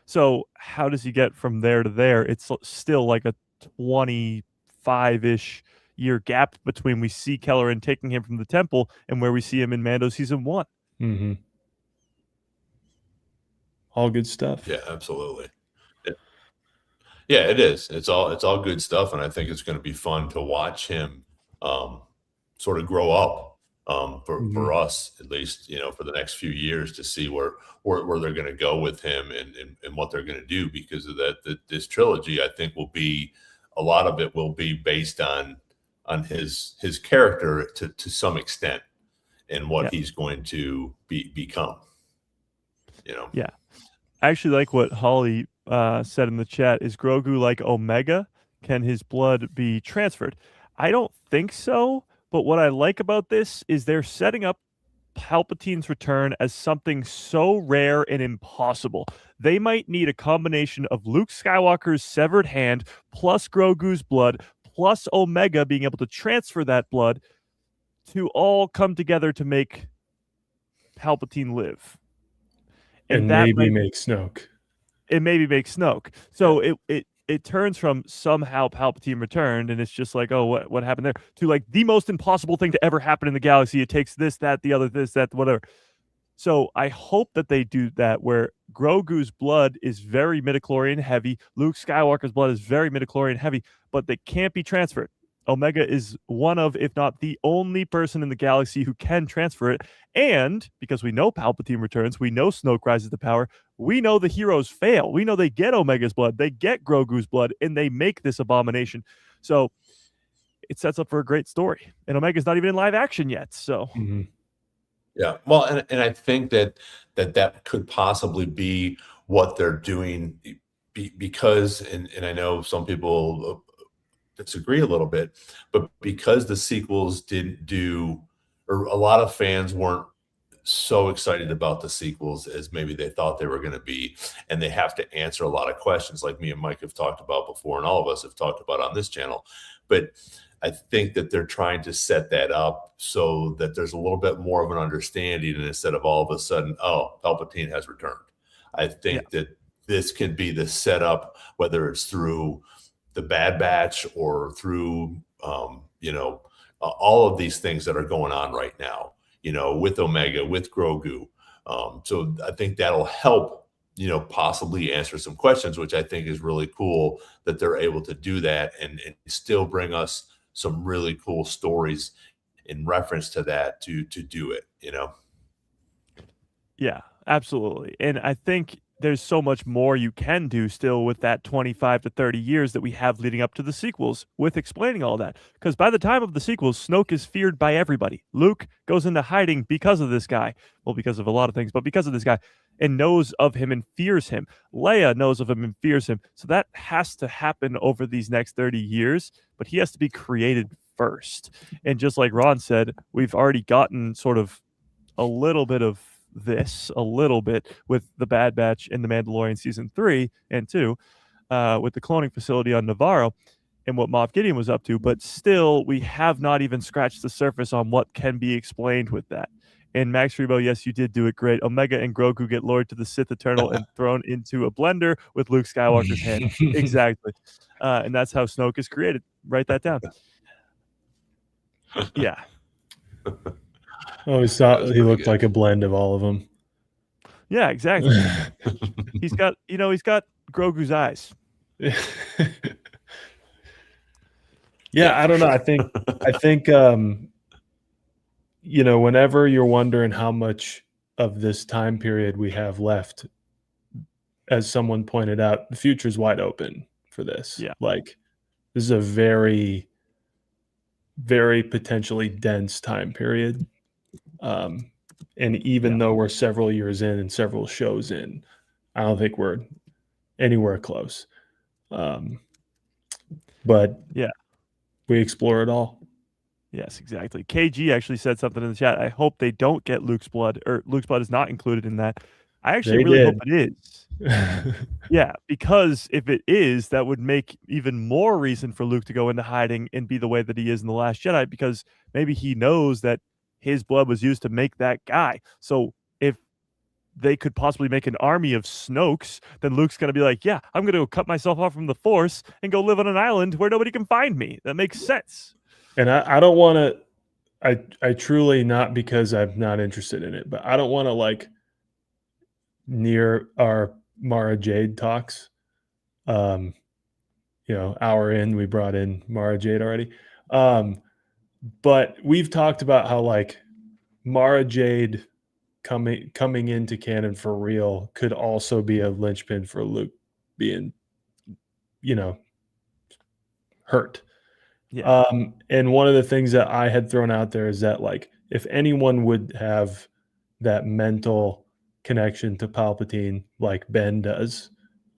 So how does he get from there to there? It's still like a 25-ish year gap between we see Kelleran taking him from the temple and where we see him in Mando season 1. All good stuff. Yeah, absolutely. Yeah, it is. It's all good stuff, and I think it's going to be fun to watch him sort of grow up for us, at least, for the next few years, to see where they're going to go with him and what they're going to do, because of that this trilogy, I think, will be a lot of it will be based on his character to some extent and what he's going to become. Yeah, I actually like what Holly said in the chat. Is Grogu like Omega? Can his blood be transferred? I don't think so. But what I like about this is they're setting up Palpatine's return as something so rare and impossible. They might need a combination of Luke Skywalker's severed hand plus Grogu's blood plus Omega being able to transfer that blood to all come together to make Palpatine live. And that maybe make Snoke. It maybe makes Snoke. So it turns from somehow Palpatine returned, and it's just like, oh, what happened there, to like the most impossible thing to ever happen in the galaxy. It takes this, that, the other, this, that, whatever. So I hope that they do that where Grogu's blood is very midichlorian heavy, Luke Skywalker's blood is very midichlorian heavy, but they can't be transferred. Omega is one of, if not the only person in the galaxy who can transfer it. And because we know Palpatine returns, we know Snoke rises to power, we know the heroes fail. We know they get Omega's blood, they get Grogu's blood, and they make this abomination. So it sets up for a great story. And Omega's not even in live action yet. So Yeah, well, and I think that could possibly be what they're doing because, and I know some people disagree a little bit, but because the sequels didn't do, or a lot of fans weren't so excited about the sequels as maybe they thought they were going to be, and they have to answer a lot of questions like me and Mike have talked about before, and all of us have talked about on this channel. But I think that they're trying to set that up so that there's a little bit more of an understanding, and instead of all of a sudden, oh, Palpatine has returned. I think that this can be the setup, whether it's through the Bad Batch or through, all of these things that are going on right now, with Omega, with Grogu. So I think that'll help, possibly answer some questions, which I think is really cool that they're able to do that and still bring us some really cool stories in reference to that to do it, Yeah, absolutely. And I think there's so much more you can do still with that 25 to 30 years that we have leading up to the sequels with explaining all that. Because by the time of the sequels, Snoke is feared by everybody. Luke goes into hiding because of this guy. Well, because of a lot of things, but because of this guy, and knows of him and fears him. Leia knows of him and fears him. So that has to happen over these next 30 years, but he has to be created first. And just like Ron said, we've already gotten sort of a little bit of this a little bit with the Bad Batch and the Mandalorian season 3 and 2 with the cloning facility on Navarro and what Moff Gideon was up to, but still we have not even scratched the surface on what can be explained with that. And Max Rebo, yes, you did do it great. Omega and Grogu get lured to the Sith Eternal and thrown into a blender with Luke Skywalker's hand. Exactly. And that's how Snoke is created. Write that down. Yeah. I always thought he looked like a blend of all of them. Yeah, exactly. he's got Grogu's eyes. Yeah, I don't know. I think whenever you're wondering how much of this time period we have left, as someone pointed out, the future's wide open for this. Yeah. Like, this is a very, very potentially dense time period. And even though we're several years in and several shows in, I don't think we're anywhere close. But yeah, we explore it all. Yes, exactly. KG actually said something in the chat. I hope they don't get Luke's blood, or Luke's blood is not included in that. I actually really hope it is. Yeah, because if it is, that would make even more reason for Luke to go into hiding and be the way that he is in The Last Jedi, because maybe he knows that his blood was used to make that guy. So if they could possibly make an army of Snokes, then Luke's going to be like, yeah, I'm going to go cut myself off from the Force and go live on an island where nobody can find me. That makes sense. And I don't want to, I truly, not because I'm not interested in it, but I don't want to, like, near our Mara Jade talks, hour in, we brought in Mara Jade already. But we've talked about how, like, Mara Jade coming into canon for real could also be a linchpin for Luke being, hurt. Yeah. And one of the things that I had thrown out there is that, like, if anyone would have that mental connection to Palpatine like Ben does,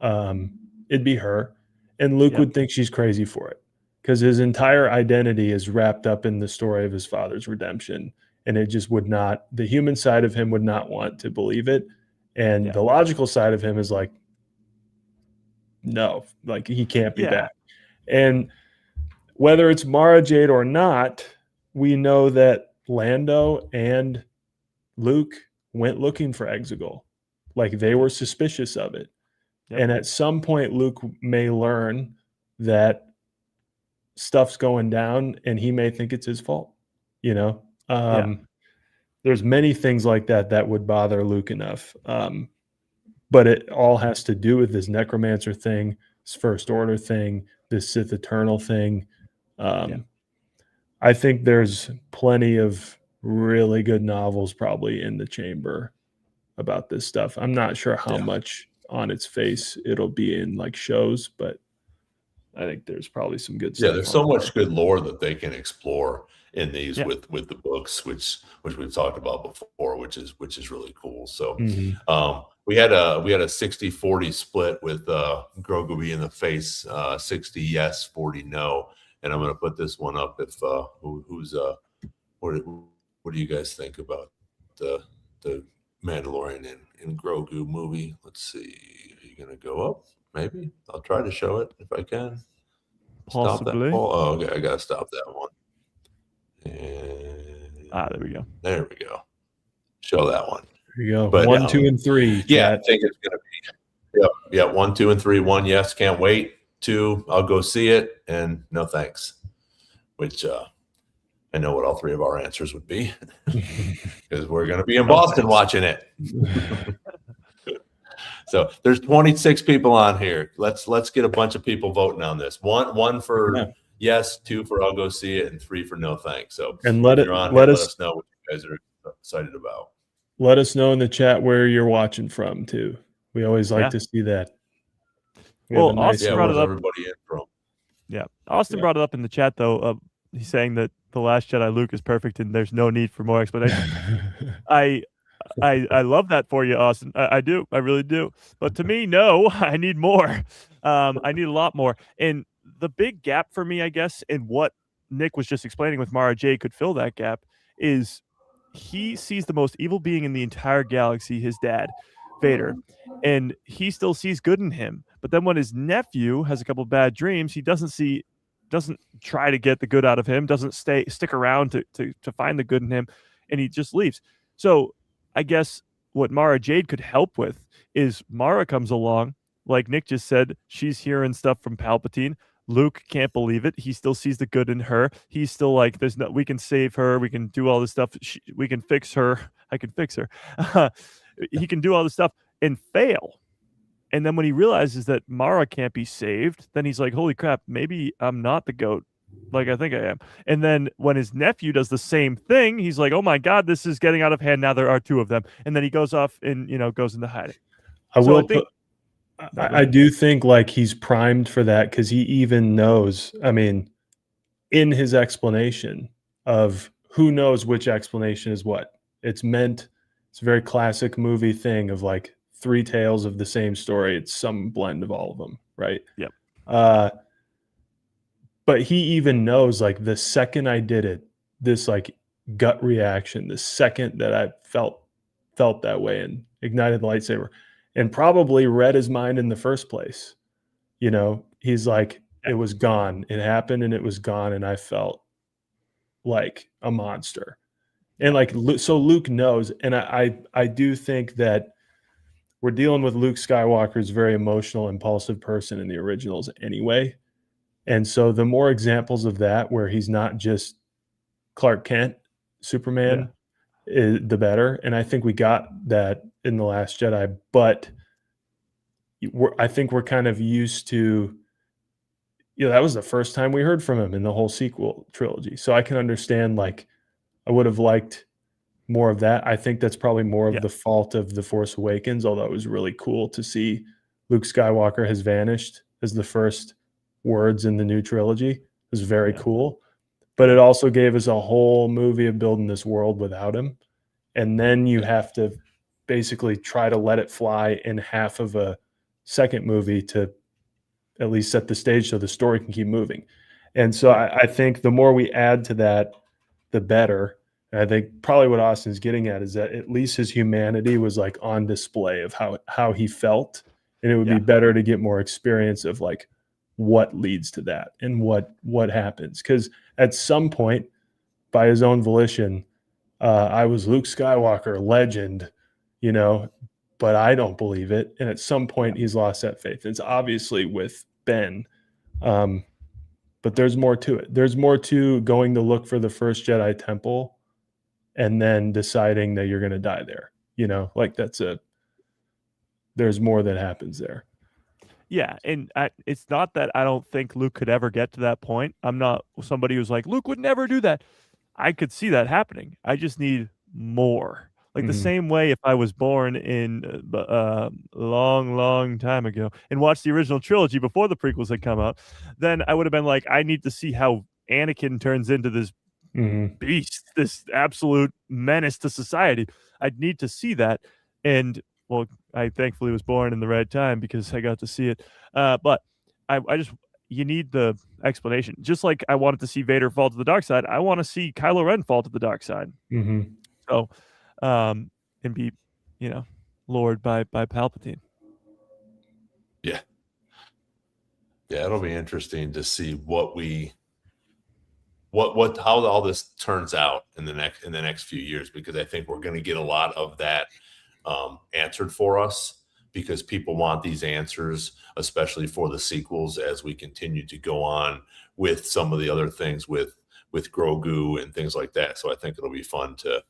it'd be her. And Luke would think she's crazy for it, because his entire identity is wrapped up in the story of his father's redemption. And it just would not, the human side of him would not want to believe it. And the logical side of him is like, no, like, he can't be back. And whether it's Mara Jade or not, we know that Lando and Luke went looking for Exegol. Like, they were suspicious of it. Yep. And at some point, Luke may learn that stuff's going down and he may think it's his fault, there's many things like that would bother Luke enough. But it all has to do with this necromancer thing, this First Order thing, this Sith Eternal thing. I think there's plenty of really good novels probably in the chamber about this stuff. I'm not sure how much on its face it'll be in like shows, but I think there's probably some good stuff. Yeah, there's so much good lore that they can explore in these with the books, which we've talked about before, which is really cool. So we had a 60-40 split with Grogu being in the face, 60 yes, 40 no. And I'm going to put this one up. If what do you guys think about the Mandalorian and Grogu movie? Let's see. Are you going to go up? Maybe I'll try to show it if I can. Stop that. Possibly. Oh, okay. I got to stop that one. And there we go. There we go. Show that one. There you go. But, 1, 2, and 3. Yeah, I think it's going to be. Yeah. 1, 2, and 3. 1, yes, can't wait. 2, I'll go see it, and no thanks. Which I know what all 3 of our answers would be, because we're going to be in Boston watching it. So there's 26 people on here. Let's get a bunch of people voting on this. One for yes, 2 for I'll go see it, and 3 for no thanks. So and let us know what you guys are excited about. Let us know in the chat where you're watching from too. We always like to see that. Well, Austin brought it up. Everybody in from. Yeah, Austin brought it up in the chat though. He's saying that The Last Jedi Luke is perfect and there's no need for more explanation. I love that for you, Austin. I do. I really do. But to me, no, I need more. I need a lot more. And the big gap for me, I guess, in what Nick was just explaining with Mara Jade could fill that gap is he sees the most evil being in the entire galaxy, his dad, Vader, and he still sees good in him. But then when his nephew has a couple of bad dreams, he doesn't try to get the good out of him, doesn't stick around to find the good in him, and he just leaves. So I guess what Mara Jade could help with is Mara comes along, like Nick just said, she's hearing stuff from Palpatine. Luke can't believe it. He still sees the good in her. He's still like, we can save her. We can do all this stuff. We can fix her. I can fix her. He can do all this stuff and fail. And then when he realizes that Mara can't be saved, then he's like, holy crap, maybe I'm not the GOAT like I think I am. And then when his nephew does the same thing, he's like, oh my God, this is getting out of hand. Now there are 2 of them. And then he goes off and, goes into hiding. I do think like he's primed for that, because he even knows, I mean, in his explanation of who knows which explanation is what. It's a very classic movie thing of like 3 tales of the same story. It's some blend of all of them, right? Yep. But he even knows, like, the second I did it, this like gut reaction, the second that I felt that way and ignited the lightsaber, and probably read his mind in the first place. He's like, it was gone. It happened and it was gone. And I felt like a monster. And like, so Luke knows. And I do think that we're dealing with Luke Skywalker's very emotional, impulsive person in the originals anyway. And so the more examples of that, where he's not just Clark Kent, Superman, the better. And I think we got that in The Last Jedi, but I think we're kind of used to, that was the first time we heard from him in the whole sequel trilogy. So I can understand, like, I would have liked more of that. I think that's probably more of the fault of The Force Awakens, although it was really cool to see Luke Skywalker has vanished as the first words in the new trilogy. It was very cool. But it also gave us a whole movie of building this world without him. And then you have to basically try to let it fly in half of a second movie to at least set the stage so the story can keep moving. And so I think the more we add to that, the better. And I think probably what Austin's getting at is that at least his humanity was like on display of how he felt. And it would be better to get more experience of like what leads to that and what happens. Because at some point, by his own volition, I was Luke Skywalker, legend, but I don't believe it. And at some point, he's lost that faith. It's obviously with Ben, but there's more to it. There's more to going to look for the first Jedi temple and then deciding that you're going to die there. Like there's more that happens there. Yeah, and it's not that I don't think Luke could ever get to that point. I'm not somebody who's like, Luke would never do that. I could see that happening. I just need more. Like the same way if I was born in long time ago and watched the original trilogy before the prequels had come out, then I would have been like, I need to see how Anakin turns into this beast, this absolute menace to society. I'd need to see that. And well, I thankfully was born in the right time because I got to see it. But I just, you need the explanation. Just like I wanted to see Vader fall to the dark side, I want to see Kylo Ren fall to the dark side. So, and be, lured by Palpatine. Yeah, it'll be interesting to see how all this turns out in the next few years, because I think we're going to get a lot of that answered for us, because people want these answers, especially for the sequels, as we continue to go on with some of the other things with Grogu and things like that. So I think it'll be fun to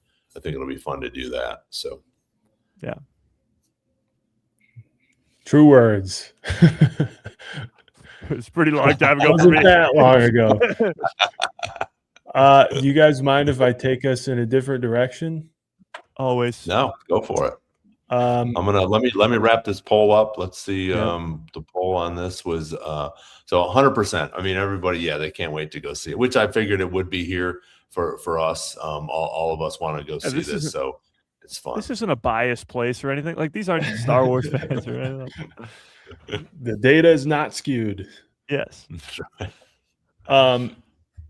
do that. So yeah, true words. It's a pretty long time ago. Wasn't that long ago. Do you guys mind if I take us in a different direction? Always. No, go for it. I'm gonna let me wrap this poll up. Let's see. The poll on this was so 100%. I mean, everybody, they can't wait to go see it, which I figured it would be here for us. All of us want to go see this, so it's fun. This isn't a biased place or anything. Like, these aren't Star Wars fans or anything. The data is not skewed. Yes.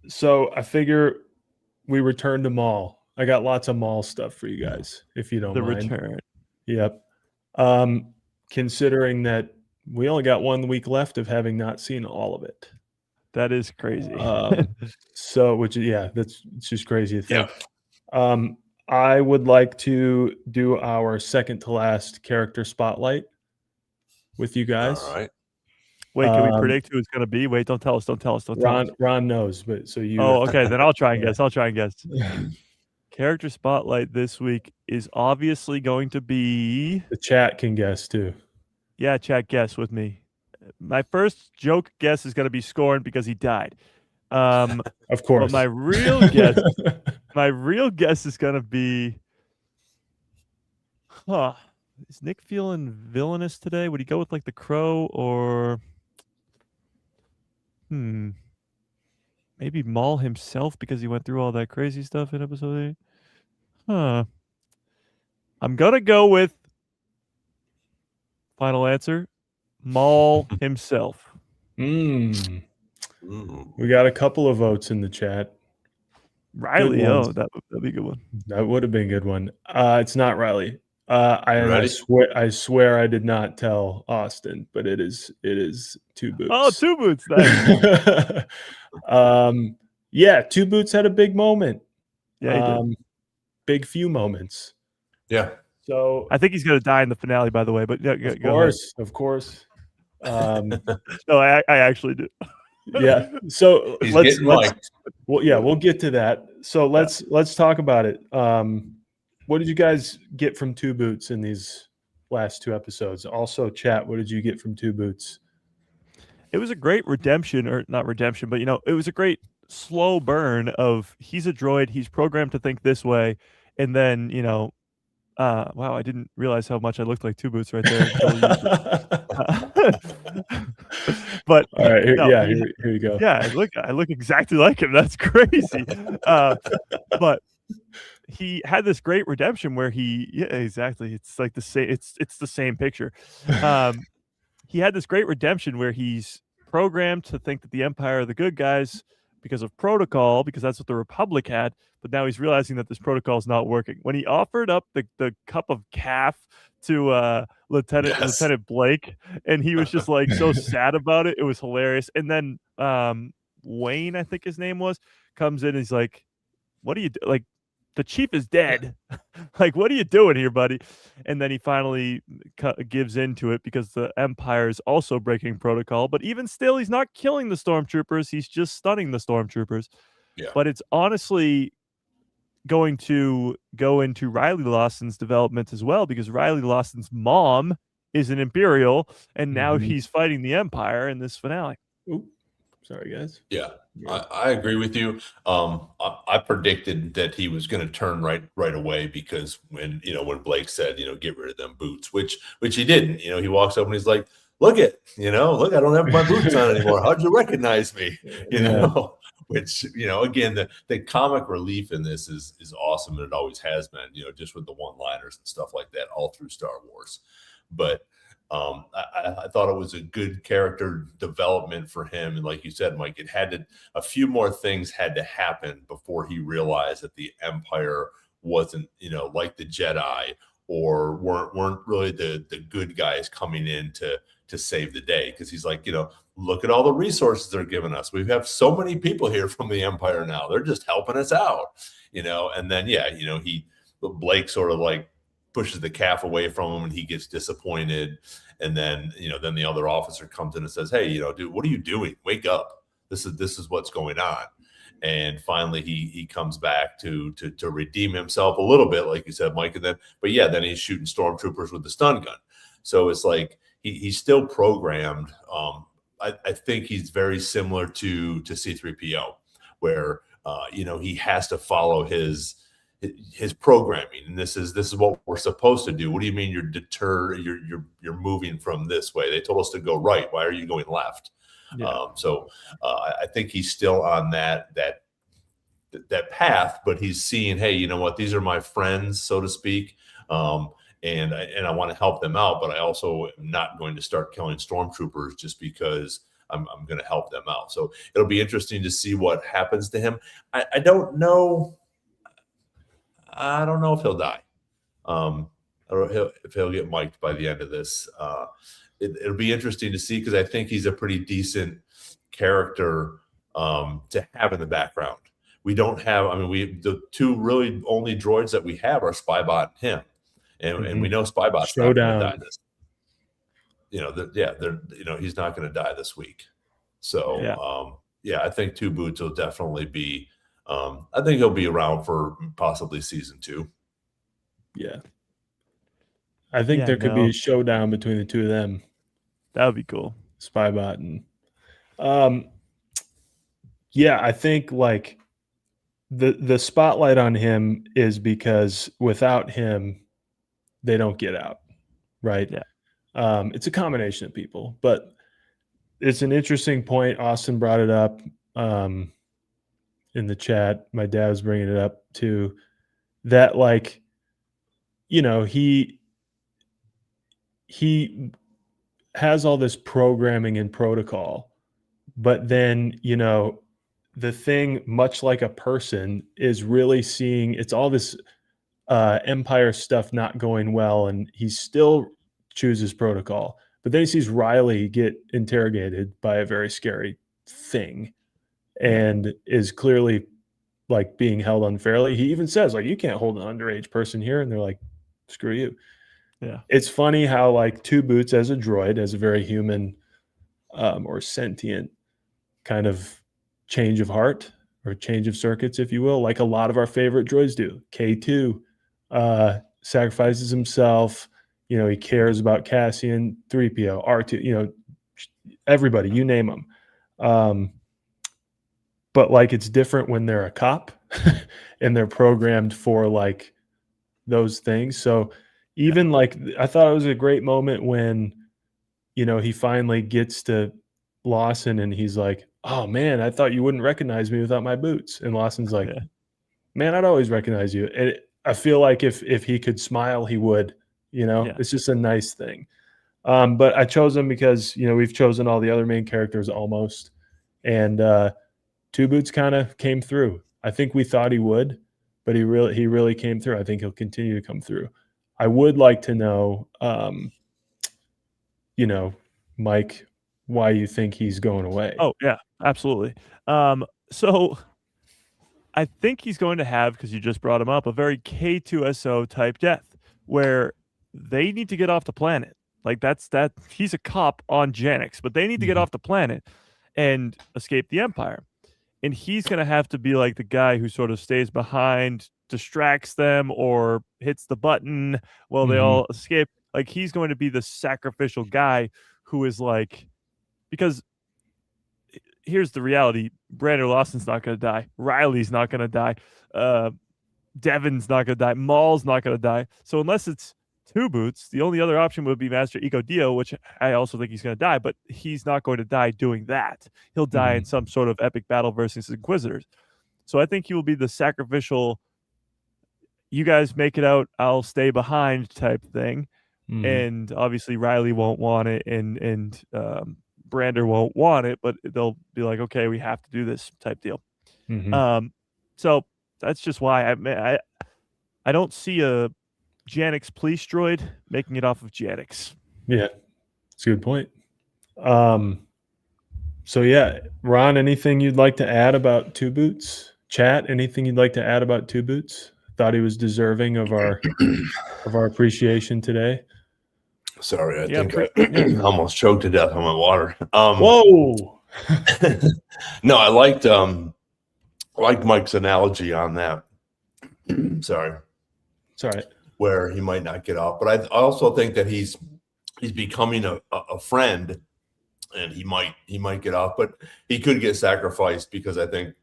So I figure we return to Maul. I got lots of Maul stuff for you guys, if you don't mind. The return. Yep. Considering that we only got 1 week left of having not seen all of it. That is crazy. So, it's just crazy to think. Yeah. I would like to do our second to last character spotlight with you guys. All right. Wait, can we predict who it's going to be? Wait, don't tell us. Ron knows, but so you. Oh, okay. Then I'll try and guess. Character spotlight this week is obviously going to be... The chat can guess too. Yeah, chat, guess with me. My first joke guess is going to be Scorn because he died. Of course. But my real guess is going to be... Is Nick feeling villainous today? Would he go with like the Crow or... Maybe Maul himself because he went through all that crazy stuff in episode 8? I'm going to go with, final answer, Maul himself. We got a couple of votes in the chat. Riley, that'd be a good one. That would have been a good one. It's not Riley. I swear I did not tell Austin, but it is 2 Boots. Oh, 2 Boots. Nice. Yeah, 2 Boots had a big moment. Yeah, he did. Big few moments. Yeah. So I think he's going to die in the finale, by the way. But of course. No, I actually do. Yeah. So we'll get to that. So let's talk about it. What did you guys get from 2 Boots in these last 2 episodes? Also, chat, what did you get from 2 Boots? It was a great redemption, or not redemption, but it was a great slow burn of he's a droid, he's programmed to think this way, and then wow, I didn't realize how much I looked like 2 Boots right there. But all right, here you go. Yeah, I look exactly like him. That's crazy. But he had this great redemption where exactly. It's like the same. It's the same picture. He had this great redemption where he's programmed to think that the Empire are the good guys because of protocol, because that's what the Republic had. But now he's realizing that this protocol is not working. When he offered up the cup of calf to Lieutenant Blake, and he was just like so sad about it. It was hilarious. And then Wayne, I think his name was, comes in and he's like, "What do you do? Like, the chief is dead. Like, what are you doing here, buddy?" And then he finally gives into it because the Empire is also breaking protocol. But even still, he's not killing the stormtroopers. He's just stunning the stormtroopers. Yeah. But it's honestly going to go into Riley Lawson's development as well, because Riley Lawson's mom is an Imperial, and now he's fighting the Empire in this finale. Oop. Sorry, guys. Yeah, I agree with you. I predicted that he was going to turn right away, because when Blake said, get rid of them boots, which he didn't. He walks up and he's like, look, I don't have my boots on anymore. How'd you recognize me? Which, again, the comic relief in this is awesome, and it always has been, just with the one-liners and stuff like that all through Star Wars. But I thought it was a good character development for him. And like you said, Mike, a few more things had to happen before he realized that the Empire wasn't, like the Jedi, or weren't really the good guys coming in to save the day. Because he's like, look at all the resources they're giving us. We have so many people here from the Empire now. They're just helping us out, and then, Blake sort of like pushes the calf away from him, and he gets disappointed. And then, then the other officer comes in and says, hey, dude, what are you doing? Wake up. This is what's going on. And finally he comes back to redeem himself a little bit, like you said, Mike. And then he's shooting stormtroopers with the stun gun. So it's like he's still programmed. I think he's very similar to C-3PO, where he has to follow his programming, and this is what we're supposed to do. What do you mean you're moving from this way? They told us to go right. Why are you going left? I think he's still on that path, but he's seeing, hey, you know what, these are my friends, so to speak, and I want to help them out, but I also am not going to start killing stormtroopers just because I'm going to help them out. So it'll be interesting to see what happens to him. I don't know if he'll die. I don't know if he'll get mic'd by the end of this. It'll be interesting to see, because I think he's a pretty decent character to have in the background. We don't have, the two really only droids that we have are Spybot and him. And we know Spybot's not going to die this. He's not going to die this week. So, I think Two Boots will definitely be, I think he'll be around for possibly season 2. Yeah. I think there could be a showdown between the two of them. That would be cool. Spybot and I think like the spotlight on him is because without him, they don't get out. Right. Yeah. It's a combination of people, but it's an interesting point. Austin brought it up in the chat. My dad was bringing it up too, that like, he has all this programming and protocol, but then, the thing, much like a person, is really seeing it's all this Empire stuff not going well, and he still chooses protocol. But then he sees Riley get interrogated by a very scary thing and is clearly like being held unfairly. He even says, like, you can't hold an underage person here. And they're like, screw you. Yeah. It's funny how like Two Boots as a droid, as a very human or sentient kind of change of heart or change of circuits, if you will, like a lot of our favorite droids do. K2 sacrifices himself. He cares about Cassian, 3PO, R2, everybody, you name them. But like, it's different when they're a cop and they're programmed for like those things. So even like, I thought it was a great moment when, he finally gets to Lawson and he's like, oh man, I thought you wouldn't recognize me without my boots. And Lawson's like, man, I'd always recognize you. And I feel like if he could smile, he would. It's just a nice thing. But I chose him because, we've chosen all the other main characters almost. And Two Boots kind of came through. I think we thought he would, but he really came through. I think he'll continue to come through. I would like to know, Mike, why you think he's going away. Oh, yeah, absolutely. So I think he's going to have, because you just brought him up, a very K2SO type death where they need to get off the planet. Like that he's a cop on Janix, but they need to get off the planet and escape the Empire. And he's going to have to be like the guy who sort of stays behind distracts them or hits the button while they all escape. Like, he's going to be the sacrificial guy who is like, because here's the reality: Brandon Lawson's not going to die. Riley's not going to die. Devin's not going to die. Maul's not going to die. So unless it's Two Boots, the only other option would be Master Ego Dio, which I also think he's going to die, but he's not going to die doing that. He'll die in some sort of epic battle versus Inquisitors. So I think he will be the sacrificial, you guys make it out, I'll stay behind type thing. And obviously Riley won't want it, and Brander won't want it, but they'll be like, okay, we have to do this type deal. So that's just why I don't see a Janix police droid making it off of Janix. Yeah, that's a good point. So yeah, Ron, anything you'd like to add about Two Boots? Chat, anything you'd like to add about Two Boots? Thought he was deserving of our appreciation today. Sorry, I think I almost choked to death on my water. Whoa! No, I liked Mike's analogy on that. Sorry, it's all right. Where he might not get off, but I also think that he's becoming a friend, and he might get off, but he could get sacrificed, because I think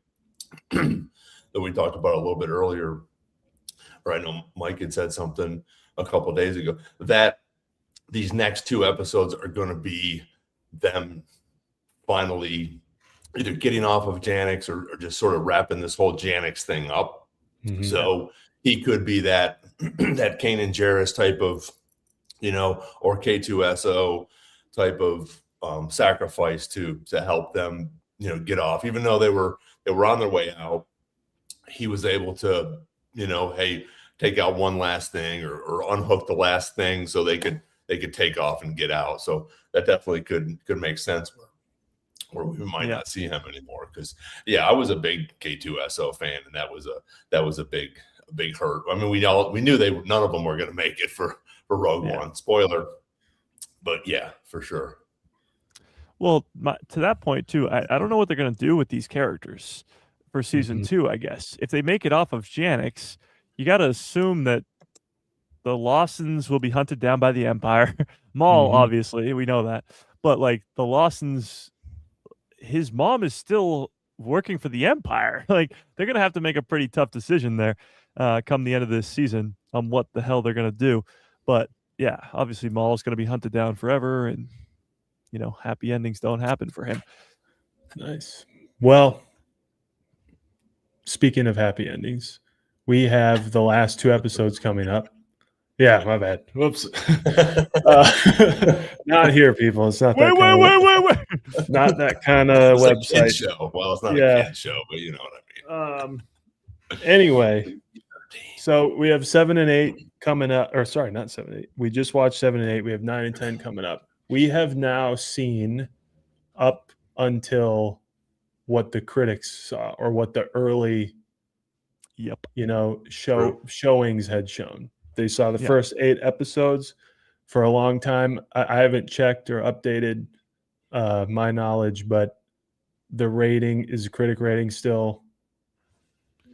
that we talked about a little bit earlier, or I know Mike had said something a couple of days ago, that these next 2 episodes are going to be them finally either getting off of Janix or just sort of wrapping this whole Janix thing up. So he could be that Kanan Jarrus type of, or K2SO type of sacrifice to help them, get off. Even though they were on their way out, he was able to, hey, take out one last thing or unhook the last thing so they could take off and get out. So that definitely could make sense where we might not see him anymore. Because I was a big K2SO fan, and that was a big hurt. I mean, we knew none of them were going to make it for Rogue One. Spoiler, but yeah, for sure. Well, to that point too, I don't know what they're going to do with these characters for season 2. I guess if they make it off of Janix, you got to assume that the Lawsons will be hunted down by the Empire. Maul, obviously, we know that. But like the Lawsons, his mom is still working for the Empire. Like, they're going to have to make a pretty tough decision there come the end of this season on what the hell they're going to do. But yeah, obviously Maul's going to be hunted down forever, and happy endings don't happen for him. Nice. Well, speaking of happy endings, we have the last 2 episodes coming up. Yeah, my bad. Whoops. Not here, people. It's not that wait. Not that kind of website. Show. Well, it's not a kid show, but you know what I mean. Anyway, so we have 7 and 8 coming up. Or sorry, not 7 and 8. We just watched 7 and 8. We have 9 and 10 coming up. We have now seen up until what the critics saw, or what the early, showings had shown. They saw the first 8 episodes. For a long time, I haven't checked or updated my knowledge, but the rating is critic rating still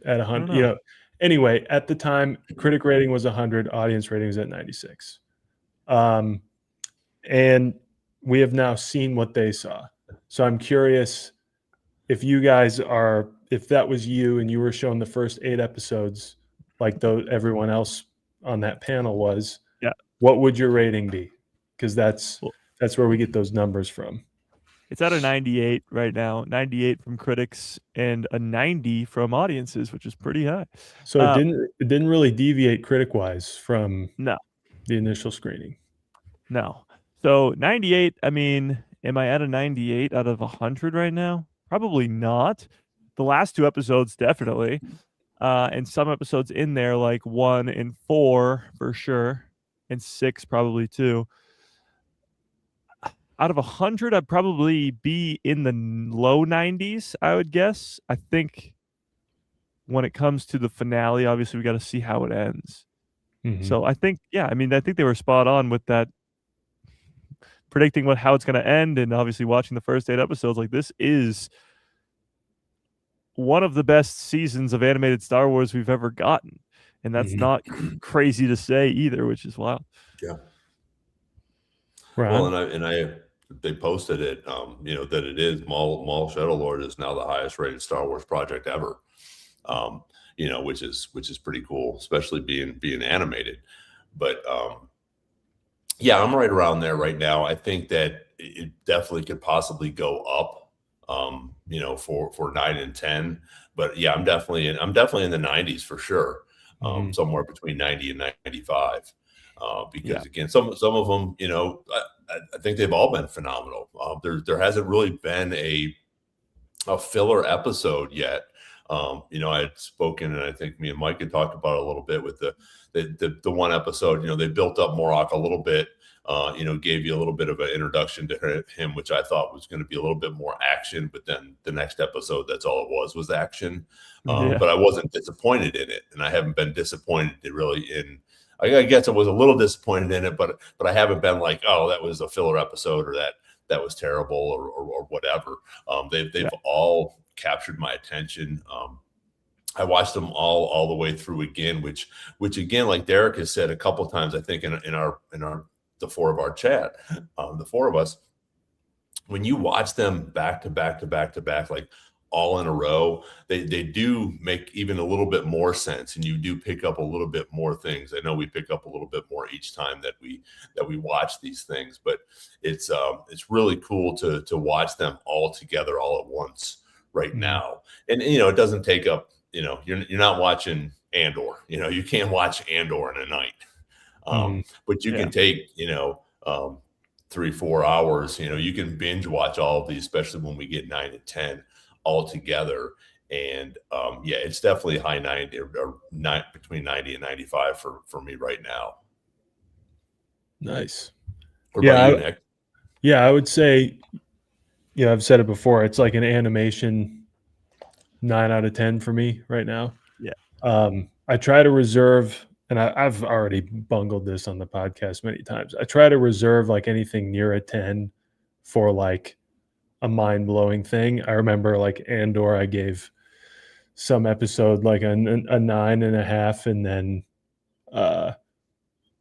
at 100. Anyway, at the time, critic rating was 100, audience rating was at 96. And we have now seen what they saw. So I'm curious if that was you and you were shown the first 8 episodes, like everyone else on that panel was, what would your rating be? Because that's where we get those numbers from. It's at a 98 right now, 98 from critics and a 90 from audiences, which is pretty high. So it didn't really deviate critic-wise from the initial screening. No. So 98, I mean, am I at a 98 out of 100 right now? Probably not. The last 2 episodes, definitely. And some episodes in there, like 1 and 4 for sure, and 6 probably too. Out of 100, I'd probably be in the low 90s, I would guess. I think when it comes to the finale, obviously we got to see how it ends. So I think, I think they were spot on with that, predicting how it's going to end, and obviously watching the first 8 episodes. Like, this is one of the best seasons of animated Star Wars we've ever gotten. and that's Mhm. not crazy to say either, which is wild. Yeah. Ron? Well, they posted it, that it is Maul Shadow Lord is now the highest rated Star Wars project ever. Which is pretty cool, especially being animated. But yeah, I'm right around there right now. I think that it definitely could possibly go up, for 9 and 10. But yeah, I'm definitely in the 90s for sure. Somewhere between 90 and 95. Because again, some of them, I think they've all been phenomenal. There hasn't really been a filler episode yet. I had spoken, and I think me and Mike had talked about it a little bit with the one episode. They built up Morok a little bit. Gave you a little bit of an introduction to him, which I thought was going to be a little bit more action. But then the next episode, that's all it was action. But I wasn't disappointed in it, and I haven't been disappointed really in. I guess I was a little disappointed in it, but I haven't been like, oh, that was a filler episode, or that was terrible, or whatever. They've all captured my attention. I watched them all the way through again, which again, like Derek has said a couple times, I think in the four of our chat, the four of us, when you watch them back to back to back to back, like all in a row, they do make even a little bit more sense, and you do pick up a little bit more things. I know we pick up a little bit more each time that we watch these things, but it's really cool to watch them all together all at once right now. And it doesn't take up, you're not watching Andor, you can't watch Andor in a night. But you can take 3-4 hours, you can binge watch all of these, especially when we get 9 and 10 all together. And it's definitely high 90 or between 90 and 95 for me right now. Nice. What about you, Nick? Yeah, I would say, I've said it before, it's like an animation 9 out of 10 for me right now. Yeah. I try to reserve, and I've already bungled this on the podcast many times. I try to reserve like anything near a 10 for like a mind-blowing thing. I remember like Andor, I gave some episode like a 9.5, and then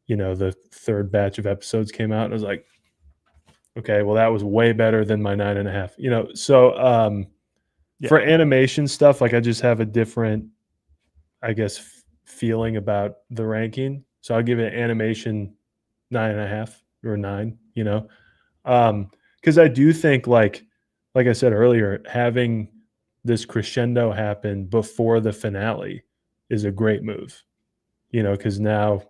the third batch of episodes came out, and I was like, okay, well, that was way better than my 9.5. So for animation stuff, like I just have a different, I guess, feeling about the ranking. So I'll give it animation 9.5 or 9, because I do think like I said earlier, having this crescendo happen before the finale is a great move, because now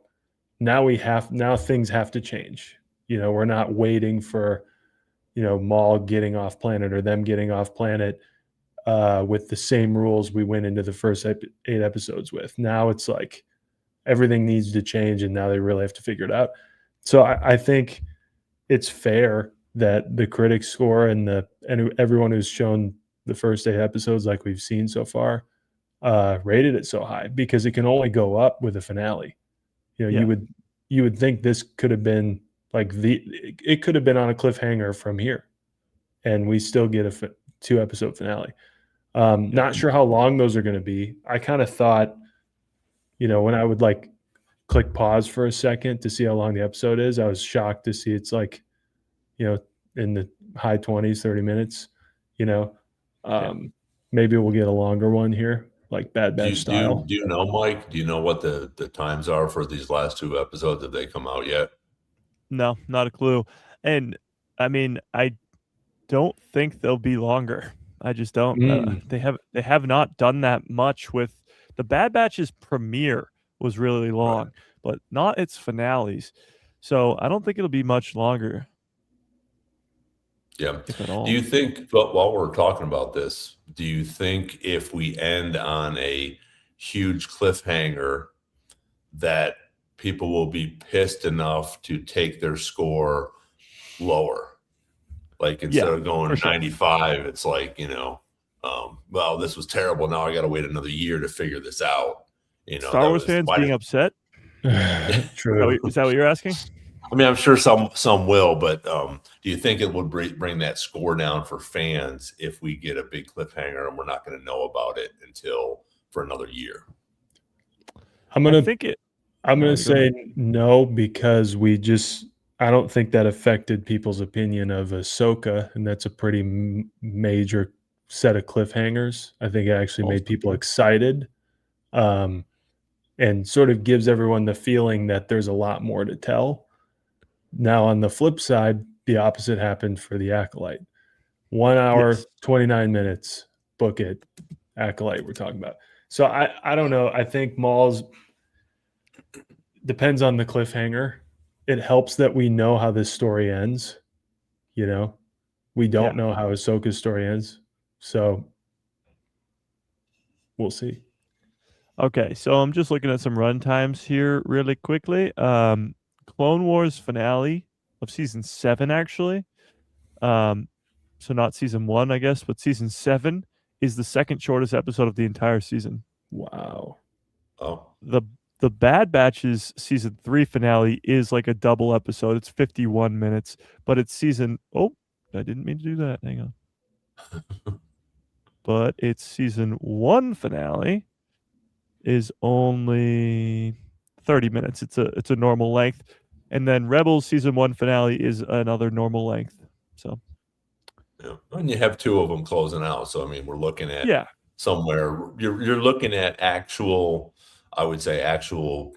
things have to change. We're not waiting for, Maul getting off planet or them getting off planet with the same rules we went into the first 8 episodes with. Now it's like everything needs to change, and now they really have to figure it out. So I think it's fair that the critics score and everyone who's shown the first 8 episodes like we've seen so far rated it so high, because it can only go up with a finale. You would think this could have been like it could have been on a cliffhanger from here, and we still get a 2-episode finale. Not sure how long those are going to be. I kind of thought, when I would like click pause for a second to see how long the episode is, I was shocked to see it's like, in the high 20s, 30 minutes, maybe we'll get a longer one here, like Bad Batch style. Do you know, Mike? Do you know what the times are for these last 2 episodes? Have they come out yet? No, not a clue. And I mean, I don't think they'll be longer. I just don't. They have not done that much with the Bad Batch's premiere was really long, but not its finales. So I don't think it'll be much longer. Yeah. If at all. Do you think, while we're talking about this, do you think if we end on a huge cliffhanger that people will be pissed enough to take their score lower? Like instead of going 95, it's like, well, this was terrible. Now I got to wait another year to figure this out. Star Wars fans being upset? True. Is that what you're asking? I mean, I'm sure some will, but do you think it would bring that score down for fans if we get a big cliffhanger and we're not going to know about it until for another year? I'm I gonna think it. I'm Go gonna say ahead. no because I don't think that affected people's opinion of Ahsoka, and that's a pretty major set of cliffhangers. I think it actually made Also, people yeah. excited, and sort of gives everyone the feeling that there's a lot more to tell. Now, on the flip side, the opposite happened for the Acolyte. 1 hour, Yes. 29 minutes, book it. Acolyte we're talking about. So I don't know. I think Maul's depends on the cliffhanger. It helps that we know how this story ends. You know, we don't know how Ahsoka's story ends. So we'll see. Okay, so I'm just looking at some run times here really quickly. Clone Wars finale of season 7, actually. So not season 1, I guess, but season 7 is the second shortest episode of the entire season. Wow. Oh, The Bad Batch's season 3 finale is like a double episode. It's 51 minutes, but it's season. Oh, I didn't mean to do that. Hang on. But its season 1 finale is only 30 minutes. It's a normal length. And then Rebels season 1 finale is another normal length. So yeah. And you have 2 of them closing out. So I mean, we're looking at yeah. somewhere. You're looking at actual, I would say, actual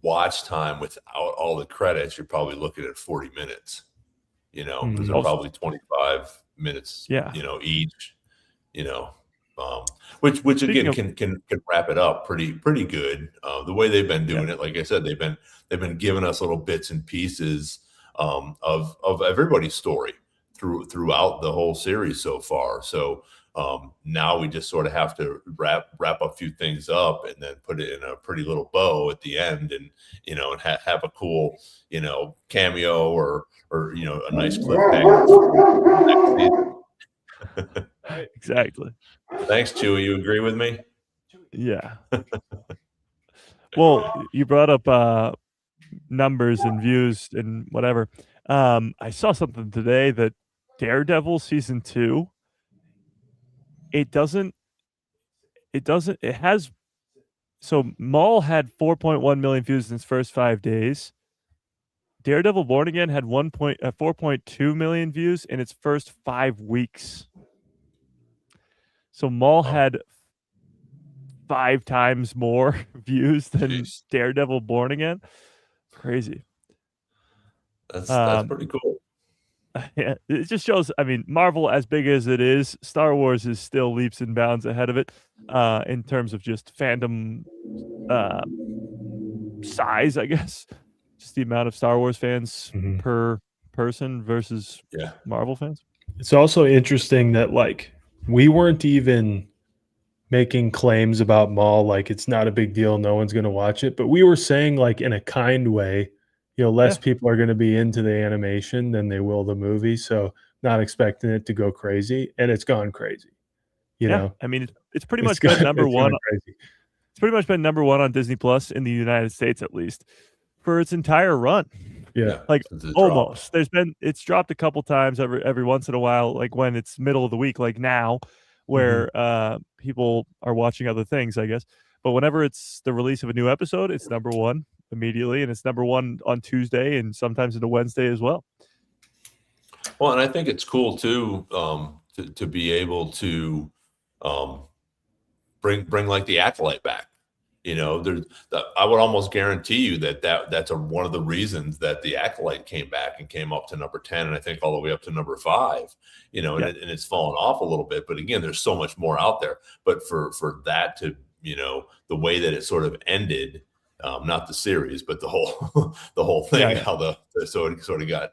watch time without all the credits. You're probably looking at 40 minutes. Because they're Also- probably 25 minutes. Yeah. Each. Which Speaking again can wrap it up pretty good. The way they've been doing it, like I said, they've been giving us little bits and pieces of everybody's story throughout the whole series so far. So now we just sort of have to wrap a few things up and then put it in a pretty little bow at the end, and and have a cool cameo or a nice cliffhanger. Exactly. Thanks, Chewie. You agree with me? Yeah. Well, you brought up numbers and views and whatever. I saw something today that Daredevil season 2, it has, so Maul had 4.1 million views in its first 5 days. Daredevil Born Again had 4.2 million views in its first 5 weeks. So Maul had 5 times more views than Daredevil Born Again. Crazy. That's pretty cool. Yeah, it just shows. I mean, Marvel, as big as it is, Star Wars is still leaps and bounds ahead of it in terms of just fandom size, I guess. Just the amount of Star Wars fans per person versus Marvel fans. It's also interesting that we weren't even making claims about Maul like it's not a big deal, no one's going to watch it, but we were saying in a kind way, less people are going to be into the animation than they will the movie, so not expecting it to go crazy, and it's gone crazy. I mean, it's pretty much been number one. It's pretty much been number 1 on Disney Plus in the United States, at least, for its entire run. Yeah, almost. It's dropped a couple times every once in a while, like when it's middle of the week, like now, where people are watching other things, I guess. But whenever it's the release of a new episode, it's number 1 immediately, and it's number 1 on Tuesday and sometimes into Wednesday as well. Well, and I think it's cool too to be able to bring like the Acolyte back. I would almost guarantee you that's one of the reasons that the Acolyte came back and came up to number 10, and I think all the way up to number 5. And it's fallen off a little bit. But again, there's so much more out there. But for that to the way that it sort of ended, not the series, but the whole thing, how so it sort of got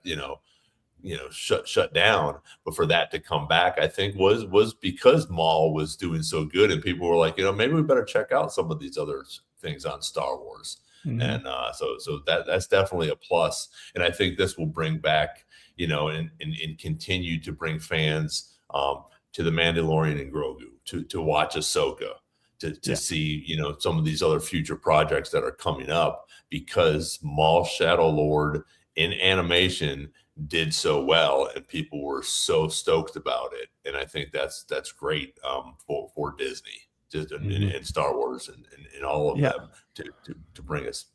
shut down. But for that to come back, I think was because Maul was doing so good, and people were like, maybe we better check out some of these other things on Star Wars. And so that's definitely a plus. And I think this will bring back, and continue to bring fans to the Mandalorian and Grogu, to watch Ahsoka, to see, some of these other future projects that are coming up, because Maul Shadow Lord in animation did so well, and people were so stoked about it. And I think that's great for Disney. just in Star Wars and all of them to bring us.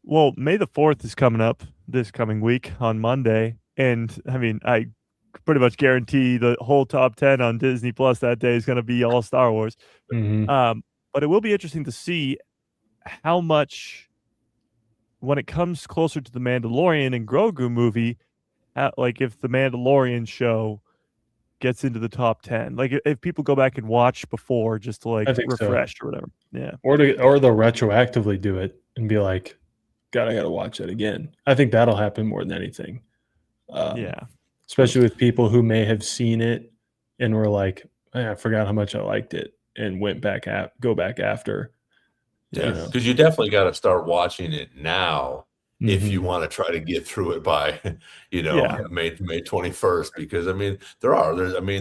Well, May the 4th is coming up this coming week on Monday. And I mean, I pretty much guarantee the whole top 10 on Disney Plus that day is going to be all Star Wars. But it will be interesting to see how much, when it comes closer to the Mandalorian and Grogu movie, like if the Mandalorian show gets into the top 10, like if people go back and watch before just to like refresh or whatever. Yeah. Or they'll retroactively do it and be like, God, I got to watch that again. I think that'll happen more than anything. Especially with people who may have seen it and were like, I forgot how much I liked it and go back after. Yeah, because you definitely got to start watching it now if you want to try to get through it by, May 21st. Because I mean,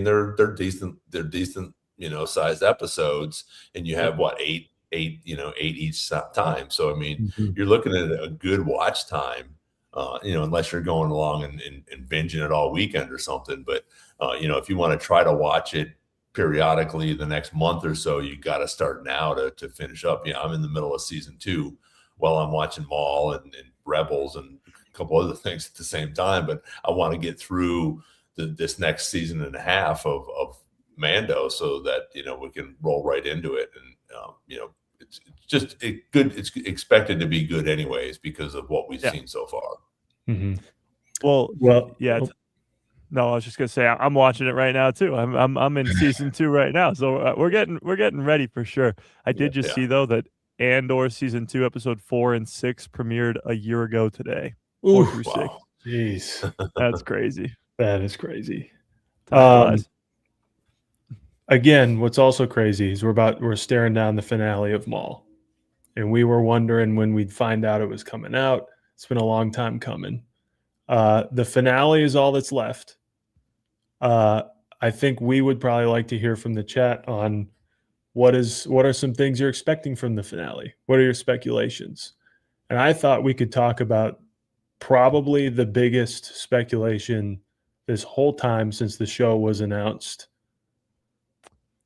they're decent, sized episodes, and you have eight each time. So I mean, you're looking at a good watch time. Unless you're going along and binging it all weekend or something. But, if you want to try to watch it periodically the next month or so, you got to start now to finish up. I'm in the middle of season 2 while I'm watching Maul and Rebels and a couple other things at the same time. But I want to get through this next season and a half of Mando so that, we can roll right into it. And, it's just good. It's expected to be good anyways because of what we've seen so far. Well, yeah. No, I was just gonna say I'm watching it right now too. I'm in season 2 right now, so we're getting ready for sure. I did see though that Andor season 2 episode 4 and 6 premiered a year ago today. 4 through 6. Jeez, that's crazy. That is crazy. Time flies. Again, what's also crazy is we're staring down the finale of Maul, and we were wondering when we'd find out it was coming out. It's been a long time coming. The finale is all that's left. I think we would probably like to hear from the chat on what are some things you're expecting from the finale? What are your speculations? And I thought we could talk about probably the biggest speculation this whole time since the show was announced.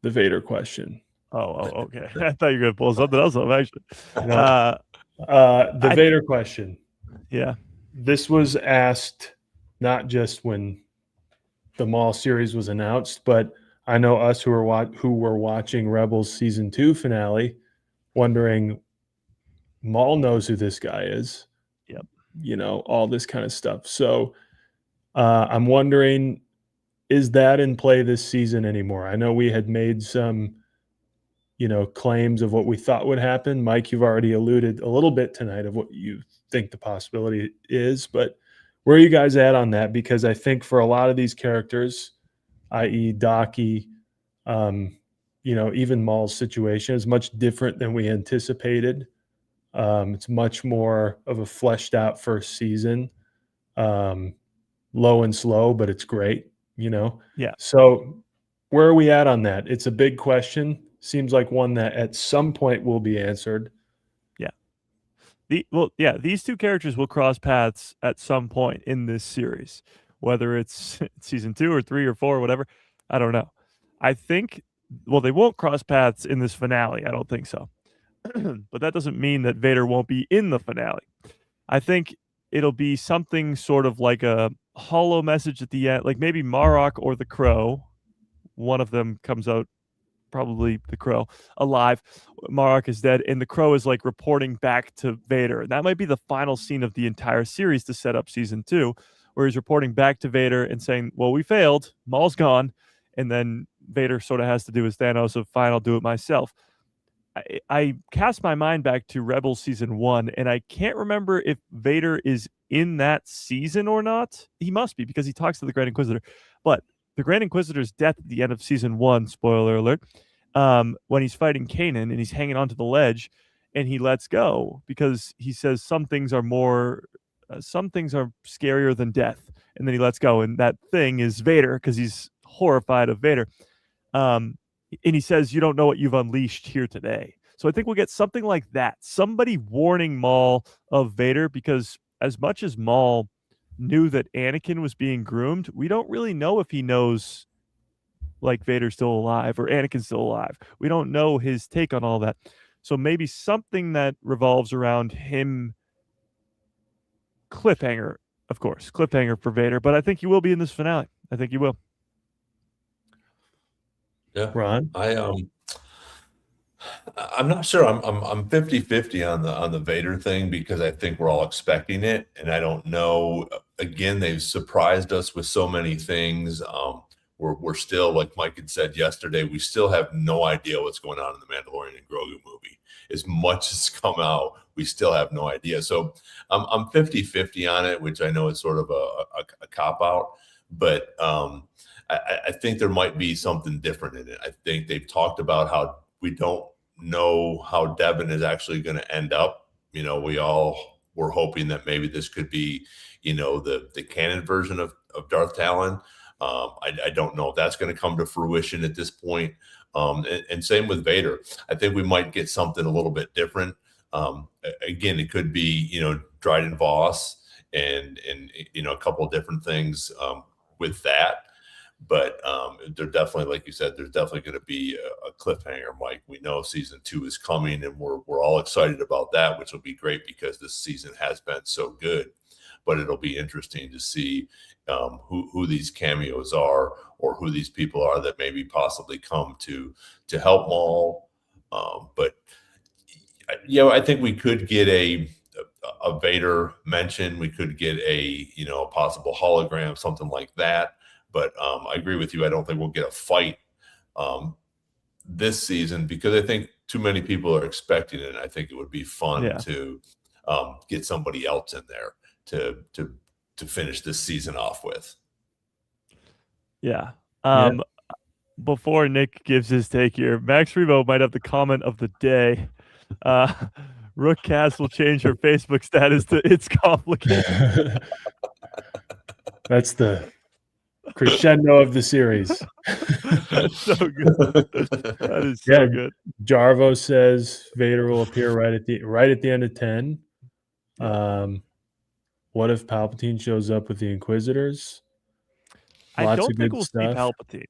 The Vader question. Oh, okay. I thought you were going to pull something else up, actually. The Vader question. Yeah. This was asked not just when the Maul series was announced, but I know us who were watching Rebels season 2 finale, wondering, Maul knows who this guy is. Yep. All this kind of stuff. So I'm wondering, is that in play this season anymore? I know we had made some, claims of what we thought would happen. Mike, you've already alluded a little bit tonight of what you think the possibility is, but where are you guys at on that? Because I think for a lot of these characters, i.e. Daki, even Maul's situation is much different than we anticipated. It's much more of a fleshed out first season, low and slow, but it's great. Yeah. So where are we at on that? It's a big question. Seems like one that at some point will be answered. Yeah. These two characters will cross paths at some point in this series, whether it's season 2 or 3 or 4 or whatever. I don't know. I think, they won't cross paths in this finale. I don't think so. But that doesn't mean that Vader won't be in the finale. I think it'll be something sort of like a hollow message at the end, like maybe Marok or the Crow. One of them comes out, probably the Crow, alive. Marok is dead, and the Crow is like reporting back to Vader. And that might be the final scene of the entire series to set up season 2, where he's reporting back to Vader and saying, well, we failed. Maul's gone. And then Vader sort of has to do his Thanos of, fine, I'll do it myself. I cast my mind back to Rebels season 1, and I can't remember if Vader is in that season or not. He must be, because he talks to the Grand Inquisitor. But the Grand Inquisitor's death at the end of season 1, spoiler alert, when he's fighting Kanan and he's hanging onto the ledge and he lets go because he says some things are scarier than death. And then he lets go. And that thing is Vader, because he's horrified of Vader. And he says, you don't know what you've unleashed here today. So I think we'll get something like that. Somebody warning Maul of Vader, because as much as Maul knew that Anakin was being groomed, we don't really know if he knows like Vader's still alive or Anakin's still alive. We don't know his take on all that. So maybe something that revolves around him. Cliffhanger, of course, cliffhanger for Vader, but I think he will be in this finale. I think he will. Yeah, Ron? I'm not sure. I'm 50-50 on the Vader thing because I think we're all expecting it, and I don't know. Again, they've surprised us with so many things. We're still, like Mike had said yesterday, we still have no idea what's going on in the Mandalorian and Grogu movie. As much as come out, we still have no idea. So I'm 50-50 on it, which I know is sort of a cop out, but I think there might be something different in it. I think they've talked about how we don't know how Devin is actually going to end up. We all were hoping that maybe this could be, the canon version of Darth Talon. I don't know if that's going to come to fruition at this point. And same with Vader. I think we might get something a little bit different. Again, it could be, Dryden Voss and a couple of different things with that. But they're definitely, like you said, there's definitely going to be a cliffhanger, Mike. We know season 2 is coming, and we're all excited about that, which will be great because this season has been so good. But it'll be interesting to see who these cameos are, or who these people are that maybe possibly come to help Maul. But I think we could get a Vader mention. We could get a possible hologram, something like that. But I agree with you. I don't think we'll get a fight this season because I think too many people are expecting it. And I think it would be fun to get somebody else in there to finish this season off with. Yeah. Before Nick gives his take here, Max Rebo might have the comment of the day. Rookcast will change her Facebook status to "It's complicated." That's the crescendo of the series. That's so good. That is so good. Jarvo says Vader will appear right at the end of 10. What if Palpatine shows up with the Inquisitors? I don't think we'll see Palpatine.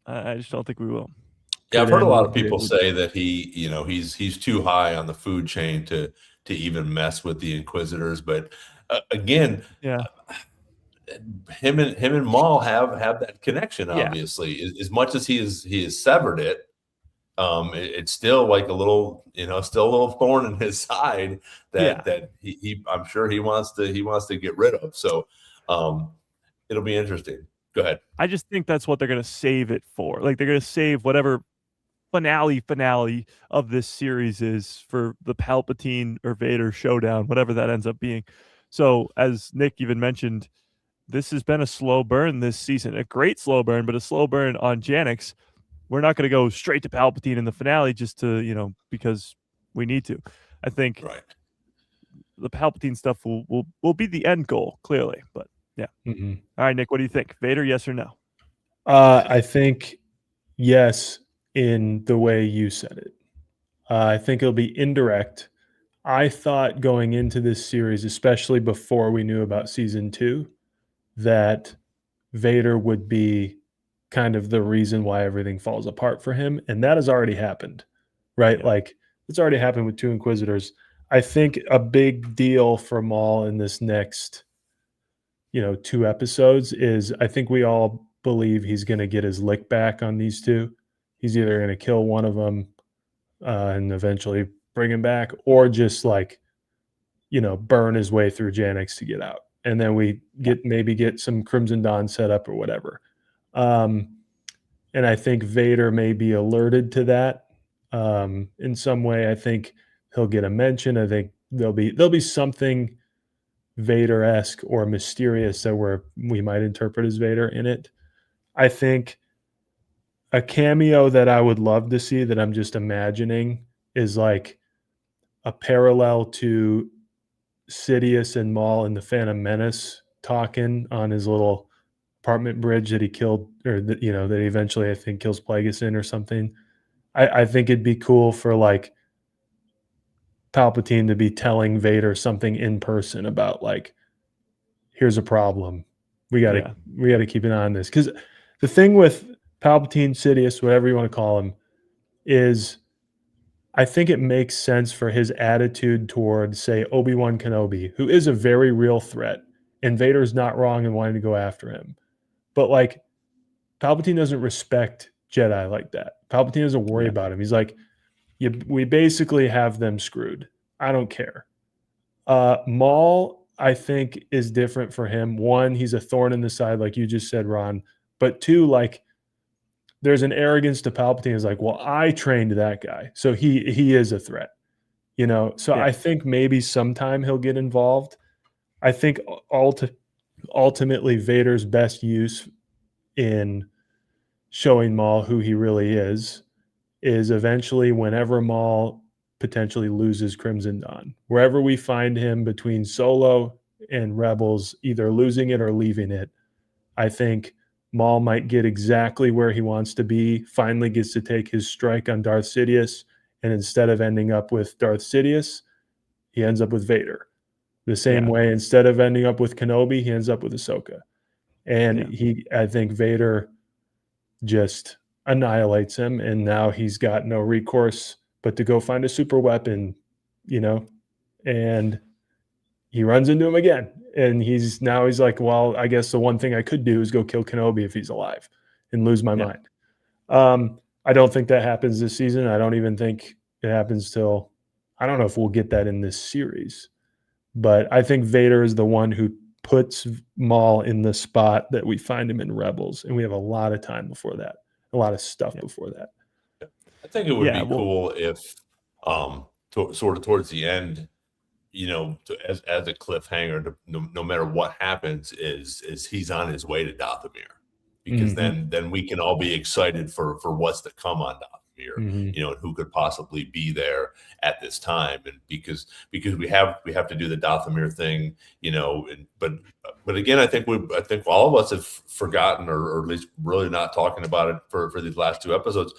I just don't think we will. Yeah, I've heard a lot of people say that he's too high on the food chain to even mess with the Inquisitors. But again, him and Maul have that connection. Obviously, as much as he has severed it, it's still like a little, still a little thorn in his side that he I'm sure he wants to get rid of. So it'll be interesting. Go ahead. I just think that's what they're going to save it for. Like, they're going to save whatever finale of this series is for the Palpatine or Vader showdown, whatever that ends up being. So as Nick even mentioned, this has been a slow burn this season, a great slow burn, but a slow burn on Janix. We're not going to go straight to Palpatine in the finale just to, because we need to. I think the Palpatine stuff will be the end goal, clearly. But yeah. Mm-hmm. All right, Nick, what do you think? Vader, yes or no? I think yes, in the way you said it. I think it'll be indirect. I thought going into this series, especially before we knew about season 2, that Vader would be kind of the reason why everything falls apart for him. And that has already happened, right? Yeah. Like, it's already happened with 2 Inquisitors. I think a big deal for Maul in this next, 2 episodes is I think we all believe he's going to get his lick back on these 2. He's either going to kill one of them and eventually bring him back, or just burn his way through Janix to get out. And then we get some Crimson Dawn set up or whatever. And I think Vader may be alerted to that in some way. I think he'll get a mention. I think there'll be something Vader-esque or mysterious that we might interpret as Vader in it. I think a cameo that I would love to see, that I'm just imagining, is like a parallel to Sidious and Maul in the Phantom Menace talking on his little apartment bridge that he killed, or that he eventually, I think, kills Plagueis in or something. I think it'd be cool for like Palpatine to be telling Vader something in person about, like, here's a problem. We gotta keep an eye on this, because The thing with Palpatine, Sidious, whatever you want to call him, is I think it makes sense for his attitude towards, say, Obi-Wan Kenobi, who is a very real threat, and Vader's not wrong in wanting to go after him. But like, Palpatine doesn't respect Jedi like that. Palpatine doesn't worry about him. He's like, we basically have them screwed. I don't care. Maul, I think, is different for him. One, he's a thorn in the side, like you just said, Ron. But two, like, there's an arrogance to Palpatine. Is like, well, I trained that guy, so he is a threat, you know. So I think maybe sometime he'll get involved. I think ultimately Vader's best use in showing Maul who he really is eventually whenever Maul potentially loses Crimson Dawn. Wherever we find him between Solo and Rebels, either losing it or leaving it, I think Maul might get exactly where he wants to be, finally gets to take his strike on Darth Sidious, and instead of ending up with Darth Sidious, he ends up with Vader. The same way, instead of ending up with Kenobi, he ends up with Ahsoka. And I think Vader just annihilates him, and now he's got no recourse but to go find a super weapon, you know, and he runs into him again. And he's like, well, I guess the one thing I could do is go kill Kenobi if he's alive and lose my mind. I don't think that happens this season. I don't even think it happens till, I don't know if we'll get that in this series, but I think Vader is the one who puts Maul in the spot that we find him in Rebels. And we have a lot of time before that, a lot of stuff before that. I think it would be cool if sort of towards the end, you know, as a cliffhanger, no matter what happens, is he's on his way to Dathomir, because then we can all be excited for what's to come on Dathomir, you know, and who could possibly be there at this time, and because we have to do the Dathomir thing, you know, but again, I think all of us have forgotten, or at least really not talking about it for these last two episodes.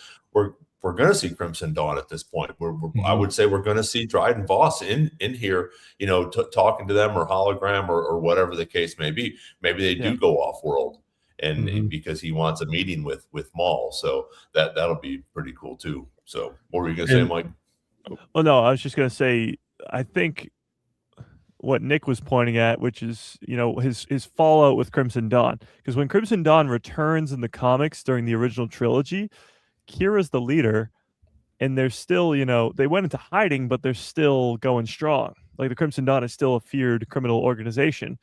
We're going to see Crimson Dawn at this point. I would say we're going to see Dryden Voss in here, you know, talking to them, or hologram, or whatever the case may be. Maybe they do go off world, and because he wants a meeting with Maul, so that'll be pretty cool too. So what were you going to say, Mike? Well, no, I was just going to say, I think what Nick was pointing at, which is, you know, his fallout with Crimson Dawn, because when Crimson Dawn returns in the comics during the original trilogy, Kira's the leader, and they're still, you know, they went into hiding, but they're still going strong. Like, the Crimson Dawn is still a feared criminal organization.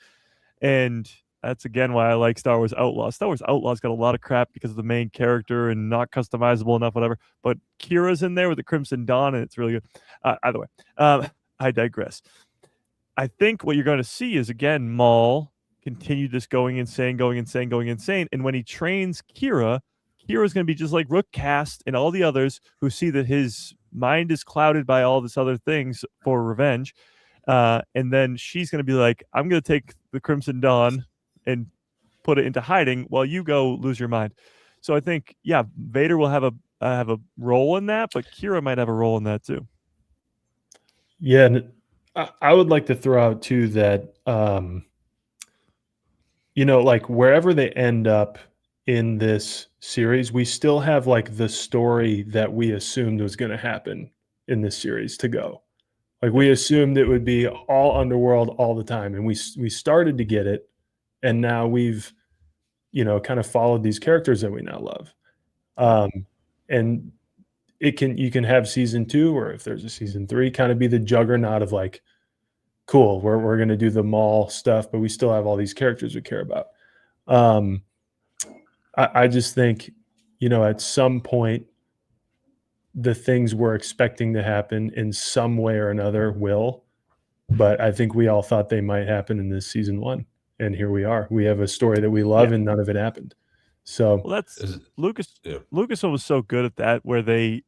And that's, again, why I like Star Wars Outlaws. Star Wars Outlaws got a lot of crap because of the main character and not customizable enough, whatever. But Kira's in there with the Crimson Dawn, and it's really good. Either way, I digress. I think what you're going to see is, again, Maul continue this going insane. And when he trains Kira, Kira's going to be just like Rook Cast and all the others who see that his mind is clouded by all this other things for revenge. And then she's going to be like, I'm going to take the Crimson Dawn and put it into hiding while you go lose your mind. So I think, Vader will have a role in that, but Kira might have a role in that too. Yeah. And I would like to throw out too that, you know, like wherever they end up in this series, we still have like the story that we assumed was going to happen in this series to go. Like, we assumed it would be all underworld all the time, and we started to get it, and now we've, you know, kind of followed these characters that we now love. And you can have season 2, or if there's a season 3, kind of be the juggernaut of like, cool, we're going to do the Maul stuff, but we still have all these characters we care about. I just think, you know, at some point, the things we're expecting to happen in some way or another will, but I think we all thought they might happen in this season 1. And here we are. We have a story that we love, and none of it happened. So, well, Lucas was so good at that, where they,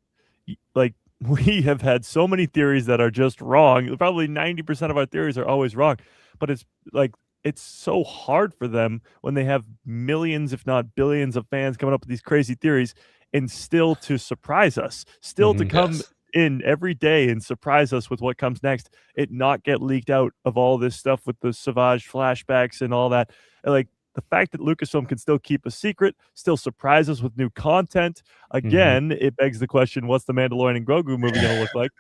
like, we have had so many theories that are just wrong. Probably 90% of our theories are always wrong, but it's like, it's so hard for them when they have millions, if not billions, of fans coming up with these crazy theories, and still to surprise us, to come in every day and surprise us with what comes next. It not get leaked out of all this stuff with the Savage flashbacks and all that. Like, the fact that Lucasfilm can still keep a secret, still surprise us with new content. Again, it begs the question, what's the Mandalorian Grogu movie going to look like?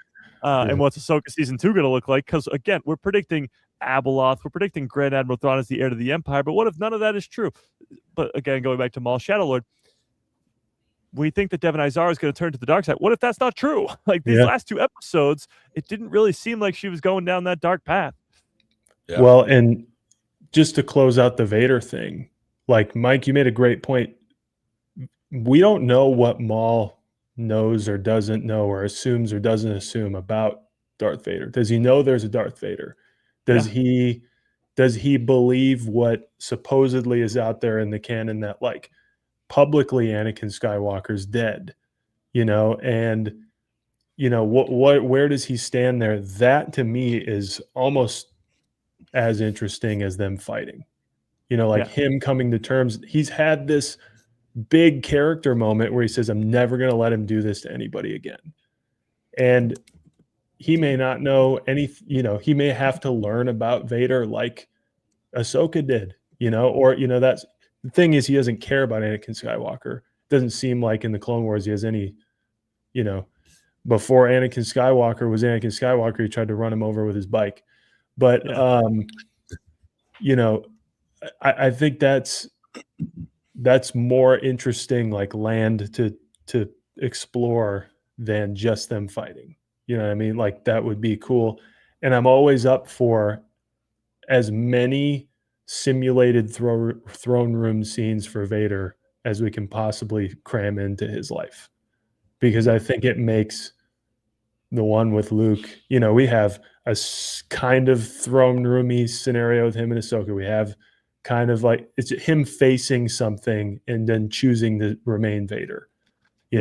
And what's Ahsoka Season 2 going to look like? Because, again, we're predicting Abeloth, we're predicting Grand Admiral Thrawn as the heir to the Empire, but what if none of that is true? But, again, going back to Maul Shadowlord, we think that Devon Izara is going to turn to the dark side. What if that's not true? Like, these last 2 episodes, it didn't really seem like she was going down that dark path. Yeah. Well, and just to close out the Vader thing, like, Mike, you made a great point. We don't know what Maul knows or doesn't know or assumes or doesn't assume about Darth Vader. Does he know there's a Darth Vader? Does he believe what supposedly is out there in the canon that, like, publicly Anakin Skywalker's dead, and where does he stand there? That to me is almost as interesting as them fighting, him coming to terms. He's had this big character moment where he says, I'm never going to let him do this to anybody again. And he may not know any, he may have to learn about Vader like Ahsoka did, that's the thing is he doesn't care about Anakin Skywalker. Doesn't seem like in the Clone Wars he has any, before Anakin Skywalker was Anakin Skywalker, he tried to run him over with his bike. But, I think that's more interesting, like, land to explore than just them fighting. You know what I mean? Like, that would be cool. And I'm always up for as many simulated throne room scenes for Vader as we can possibly cram into his life, because I think it makes the one with Luke, we have a kind of throne roomy scenario with him and Ahsoka. We have kind of like it's him facing something and then choosing to remain Vader. He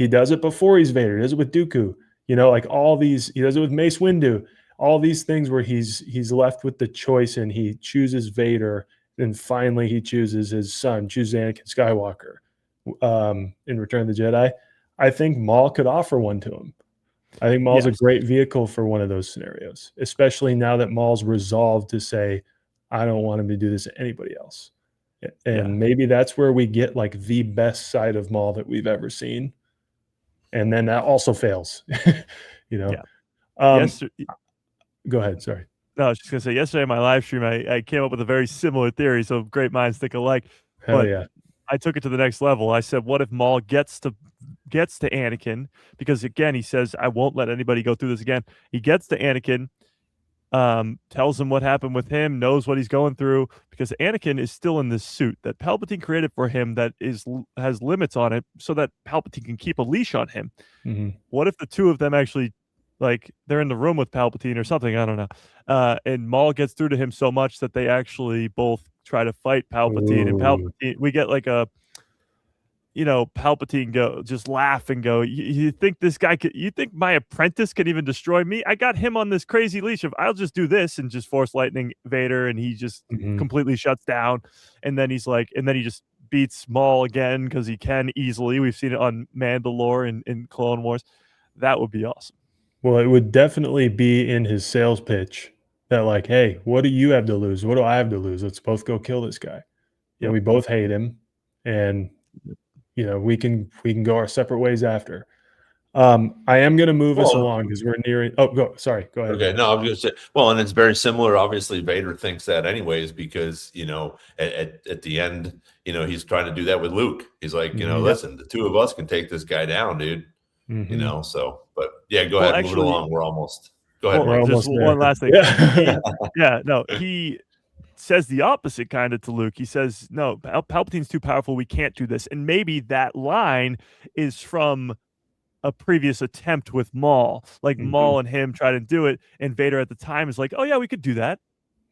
does it before he's Vader. He does it with Dooku. Like all these. He does it with Mace Windu. All these things where he's left with the choice and he chooses Vader, and finally he chooses his son, chooses Anakin Skywalker in Return of the Jedi. I think Maul could offer one to him. I think Maul's a great vehicle for one of those scenarios, especially now that Maul's resolved to say, I don't want him to do this to anybody else. And maybe that's where we get like the best side of Maul that we've ever seen. And then that also fails, Go ahead. Sorry. No, I was just going to say, yesterday in my live stream, I came up with a very similar theory. So great minds think alike. Hell yeah. I took it to the next level. I said, what if Maul gets to Anakin? Because again, he says, I won't let anybody go through this again. He gets to Anakin, tells him what happened with him, knows what he's going through, because Anakin is still in this suit that Palpatine created for him that has limits on it so that Palpatine can keep a leash on him. Mm-hmm. What if the two of them actually, like, they're in the room with Palpatine or something, I don't know. And Maul gets through to him so much that they actually both try to fight Palpatine. Ooh. And Palpatine, we get like a, Palpatine just laugh and go, you think this guy you think my apprentice can even destroy me? I got him on this crazy leash of I'll just do this and just force lightning Vader, and he just completely shuts down. And then he's like, and then he just beats Maul again because he can easily. We've seen it on Mandalore and in Clone Wars. That would be awesome. Well, it would definitely be in his sales pitch that, like, hey, what do you have to lose? What do I have to lose? Let's both go kill this guy. Yeah, we both hate him, and we can go our separate ways after. I am going to move us along because we're nearing. Oh, go ahead. Okay, no, I'm going to say. Well, and it's very similar. Obviously, Vader thinks that anyways because at the end, he's trying to do that with Luke. He's like, listen, the two of us can take this guy down, dude. So, but yeah, go ahead, move it along. We're almost. Go ahead. Well, just one last thing. He says the opposite kind of to Luke. He says, no, Palpatine's too powerful. We can't do this. And maybe that line is from a previous attempt with Maul. Like Maul and him try to do it. And Vader at the time is like, oh, yeah, we could do that.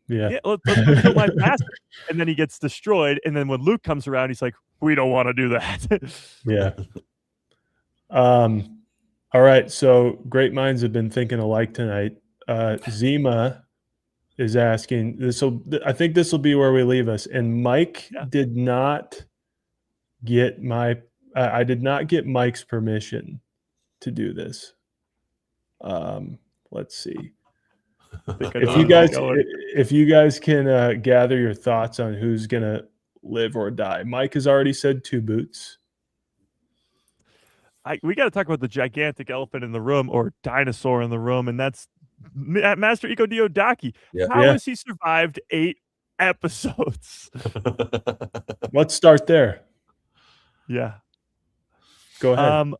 Yeah, let's kill my master. And then he gets destroyed. And then when Luke comes around, he's like, we don't want to do that. Yeah. All right. So great minds have been thinking alike tonight. Zima is asking I think this will be where we leave us. And Mike did not get I did not get Mike's permission to do this. Let's see. If you guys can gather your thoughts on who's gonna live or die, Mike has already said two boots. We got to talk about the gigantic elephant in the room or dinosaur in the room, and that's Master Iko Diodaki. Yeah. How has he survived 8 episodes? Let's start there. Yeah. Go ahead.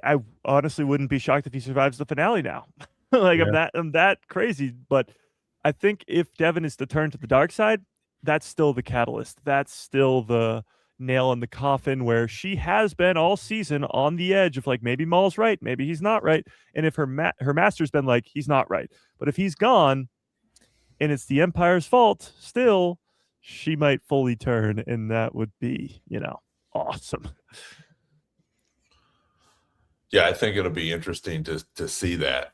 I honestly wouldn't be shocked if he survives the finale now. Like I'm that crazy, but I think if Devin is to turn to the dark side, that's still the catalyst. That's still the nail in the coffin where she has been all season on the edge of like maybe Maul's right, maybe he's not right, and if her master's been like he's not right, but if he's gone and it's the Empire's fault, still she might fully turn, and that would be awesome. Yeah, I think it'll be interesting to see that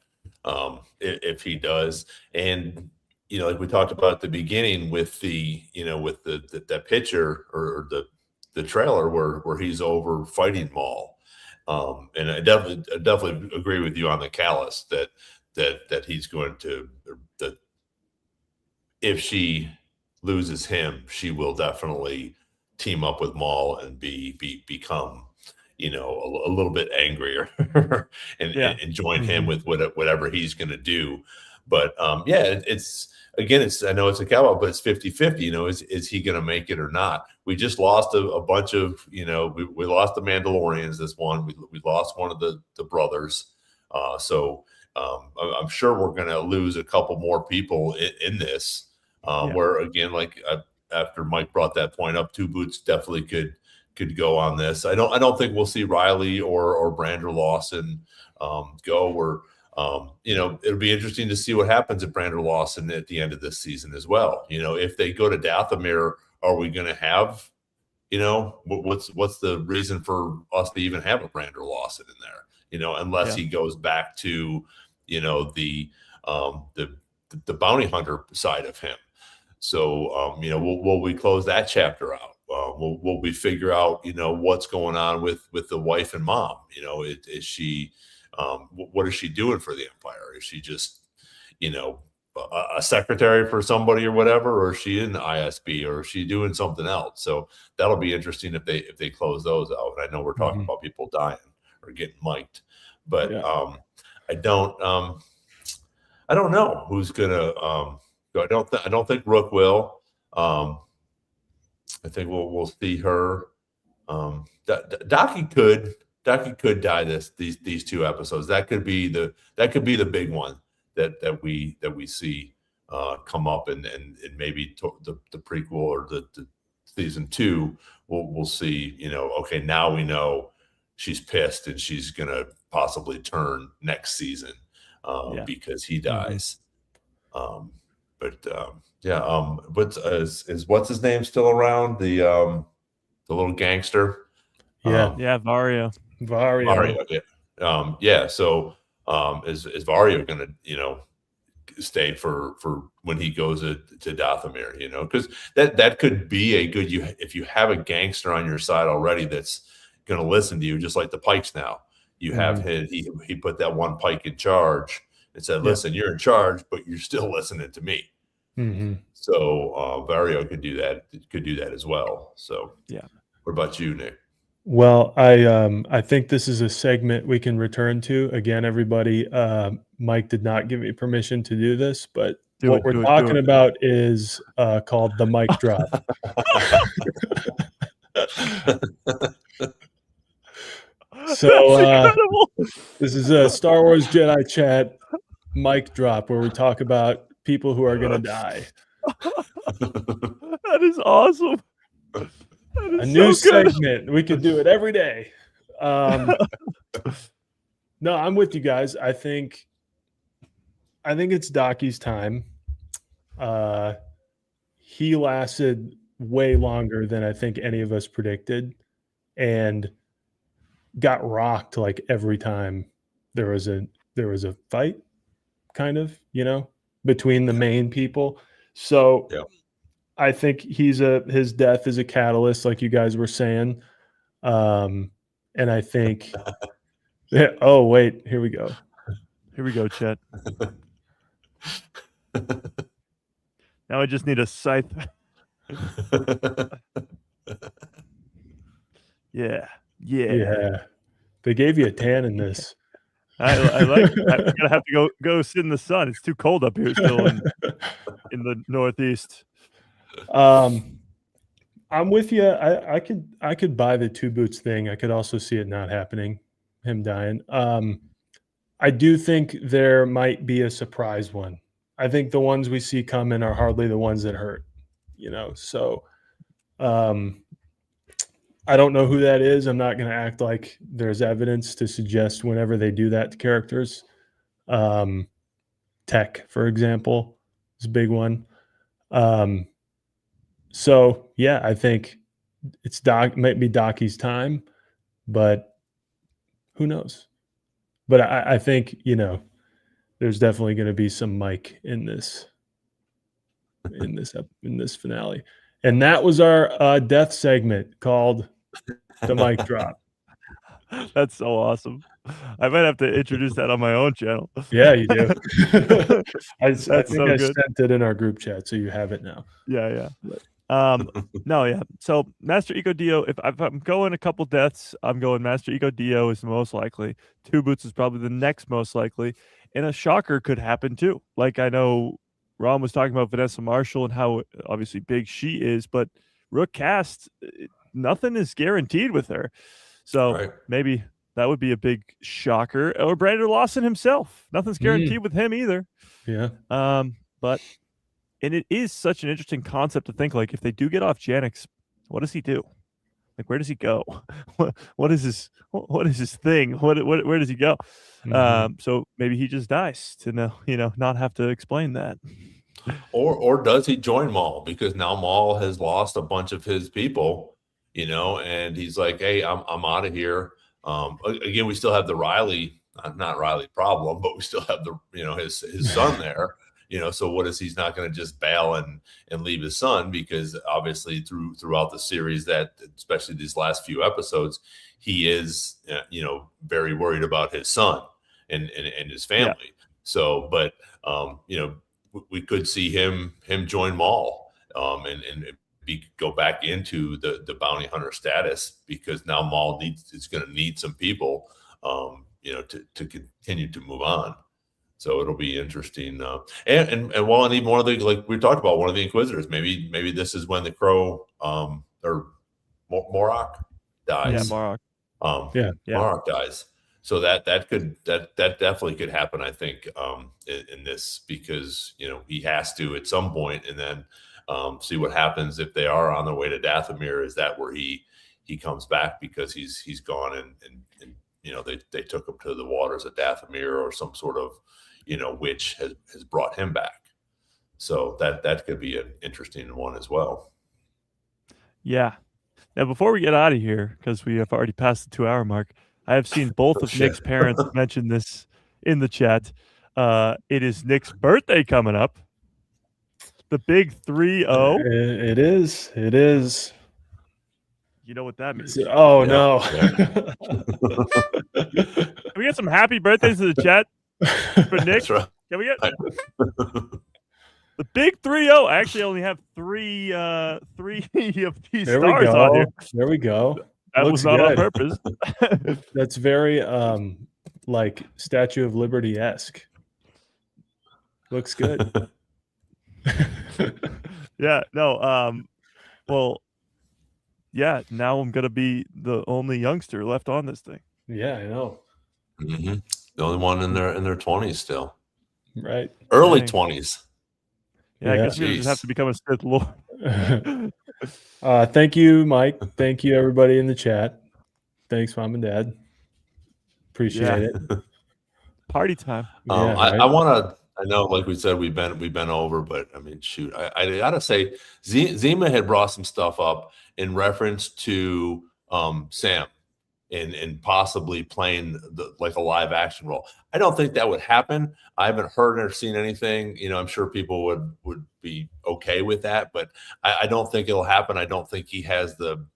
if he does. And like we talked about at the beginning with the that picture or the trailer where he's over fighting Maul. And I definitely agree with you on the callus that he's going to, that if she loses him, she will definitely team up with Maul and become a little bit angrier and join him with whatever he's going to do. But it's I know it's a cowboy, but it's 50-50. Is he going to make it or not? We just lost a bunch of, we lost the Mandalorians. This one, we lost one of the brothers. So I'm sure we're going to lose a couple more people in this. Where again, like after Mike brought that point up, Two Boots definitely could go on this. I don't think we'll see Riley or Brander Lawson go. Where it'll be interesting to see what happens at Brander Lawson at the end of this season as well. If they go to Dathomir, are we going to have, what's the reason for us to even have a Brander Lawson in there? Unless he goes back to, the bounty hunter side of him. So, will we close that chapter out? Will we figure out, what's going on with the wife and mom? Is she, what is she doing for the Empire? Is she just, a secretary for somebody or whatever, or is she in the ISB, or is she doing something else? So that'll be interesting if they close those out. I know we're talking about people dying or getting mic'd, but I don't know who's gonna go. I don't think Rook will. I think we'll see her. Daki could die these 2 episodes. That could be the big one that we see come up, and maybe the prequel or the season 2. We'll see. Okay, now we know she's pissed and she's gonna possibly turn next season because he dies. But is what's his name still around? The little gangster. Vario. So is Vario gonna stay for when he goes to Dathomir? Because that could be a good, if you have a gangster on your side already that's gonna listen to you, just like the Pikes now. You have he put that one Pike in charge and said, listen, you're in charge, but you're still listening to me. So Vario could do that as well. So what about you, Nick? Well, I think this is a segment we can return to. Again, everybody, Mike did not give me permission to do this, but what we're talking about is called the mic drop. So this is a Star Wars Jedi Chat mic drop where we talk about people who are going to die. That is awesome. A new segment. We could do it every day. No, I'm with you guys. I think it's Daki's time. He lasted way longer than I think any of us predicted, and got rocked like every time there was a fight, kind of, between the main people. So I think his death is a catalyst, like you guys were saying. And I think oh wait, here we go. Chet. Now I just need a scythe. Yeah. They gave you a tan in this. I like it. I'm gonna have to go sit in the sun. It's too cold up here still in the Northeast. I'm with you. I could buy the two boots thing. I could also see it not happening, him dying. I do think there might be a surprise one. I think the ones we see coming are hardly the ones that hurt, so I don't know who that is. I'm not going to act like there's evidence to suggest whenever they do that to characters. Tech, for example, is a big one. So yeah, I think it's might be Docky's time, but who knows? But I think, there's definitely going to be some Mike in this finale. And that was our death segment called the mic drop. That's so awesome. I might have to introduce that on my own channel. Yeah, you do. I think so I good. sent it in our group chat, so you have it now. Yeah. No, yeah. So Master Ego Dio, if I'm going a couple deaths, I'm going Master Ego Dio is the most likely. Two Boots is probably the next most likely. And a shocker could happen too. Like I know Ron was talking about Vanessa Marshall and how obviously big she is, but Rook Cast, nothing is guaranteed with her. So maybe that would be a big shocker. Or Brandon Lawson himself. Nothing's guaranteed with him either. Yeah. And it is such an interesting concept to think, like, if they do get off Janix, what does he do? Like, where does he go? What is his thing? Where does he go? So maybe he just dies to not have to explain that. Or does he join Maul? Because now Maul has lost a bunch of his people, and he's like, hey, I'm out of here. Again, we still have the not Riley problem, but we still have the, his son there. So what is he's not going to just bail and leave his son? Because obviously throughout the series, that especially these last few episodes, he is very worried about his son and his family. Yeah. So, but we could see him join Maul and go back into the bounty hunter status, because now Maul is going to need some people to continue to move on. So it'll be interesting. And even one of the, like we talked about, one of the Inquisitors, maybe this is when the Crow or Morok dies. Yeah, Morok. Morok dies. So that definitely could happen, I think, in this, because he has to at some point, and then see what happens if they are on their way to Dathomir. Is that where he comes back because he's gone and they took him to the waters of Dathomir, or some sort of witch has brought him back. So that could be an interesting one as well. Yeah. Now, before we get out of here, because we have already passed the 2-hour mark, I have seen both of Nick's parents mention this in the chat. It is Nick's birthday coming up. The big 3-0. It is. You know what that means? Oh, no. Can we get some happy birthdays in the chat for Nick? Right. Can we get the big 3-0? I actually only have three of these stars on here. There we go. That was not on purpose. That's very like Statue of Liberty-esque. Looks good. Yeah, no. Well, yeah, now I'm gonna be the only youngster left on this thing. Yeah, I know. Mm-hmm. The only one in their 20s still. Right. Early 20s. Yeah, I guess we just have to become a Sith Lord. Thank you, Mike. Thank you, everybody in the chat. Thanks, Mom and Dad. Appreciate it. Party time. I want to. I know, like we said, we've been over, but I mean, shoot, I gotta say, Zima had brought some stuff up in reference to Sam and possibly playing like a live action role. I don't think that would happen. I haven't heard or seen anything. I'm sure people would be okay with that, but I don't think it'll happen. I don't think he has the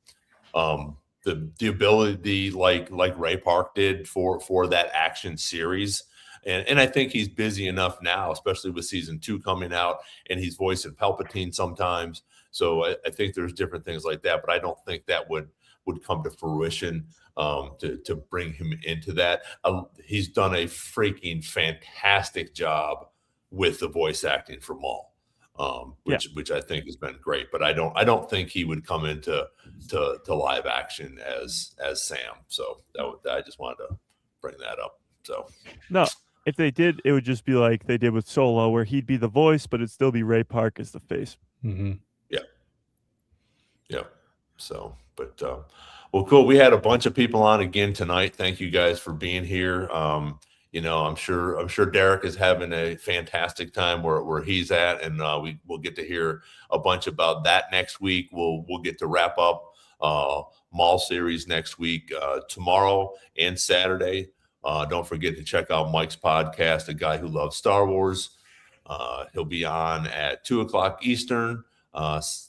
ability like Ray Park did for that action series. And I think he's busy enough now, especially with season 2 coming out, and he's voicing Palpatine sometimes. So I think there's different things like that, but I don't think that would come to fruition to bring him into that. He's done a freaking fantastic job with the voice acting for Maul, which I think has been great. But I don't think he would come into to live action as Sam. So I just wanted to bring that up. So No, if they did, it would just be like they did with Solo, where he'd be the voice, but it'd still be Ray Park as the face. Mm-hmm. Yeah. So, but well, cool. We had a bunch of people on again tonight. Thank you guys for being here. I'm sure Derek is having a fantastic time where he's at, and we'll get to hear a bunch about that next week. We'll get to wrap up Maul series next week, tomorrow and Saturday. Don't forget to check out Mike's podcast, A Guy Who Loves Star Wars. He'll be on at 2:00 Eastern,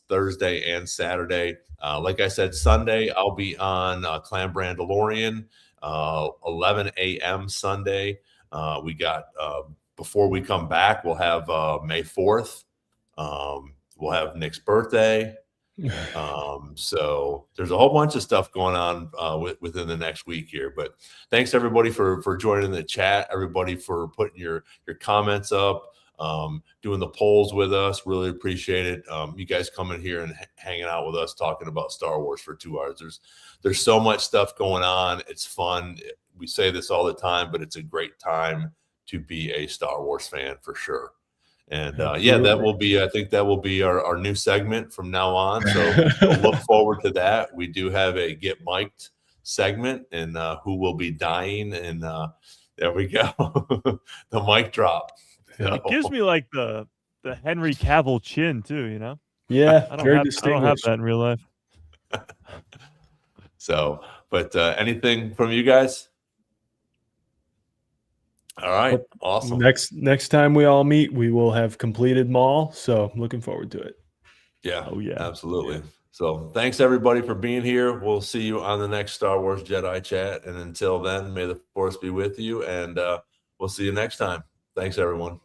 Thursday and Saturday. Like I said, Sunday, I'll be on Clan Mandalorian, 11 a.m. Sunday. We got, before we come back, we'll have May 4th. We'll have Nick's birthday. So there's a whole bunch of stuff going on within the next week here. But thanks everybody for joining the chat, everybody for putting your comments up, doing the polls with us. Really appreciate it. You guys coming here and hanging out with us, talking about Star Wars for 2 hours. There's so much stuff going on. It's fun. We say this all the time, but it's a great time to be a Star Wars fan for sure. And that will be, I think that will be our new segment from now on. So we'll look forward to that. We do have a Get Mic'd segment, and who will be dying. And there we go. The mic drop. So. It gives me like the Henry Cavill chin too, you know? Yeah, I don't have that in real life. So, but anything from you guys? All right, awesome. Next time we all meet, we will have completed Maul, so I'm looking forward to it. Yeah. Oh yeah, absolutely. Yeah. So thanks everybody for being here. We'll see you on the next Star Wars Jedi Chat, and until then, may the Force be with you, and we'll see you next time. Thanks everyone.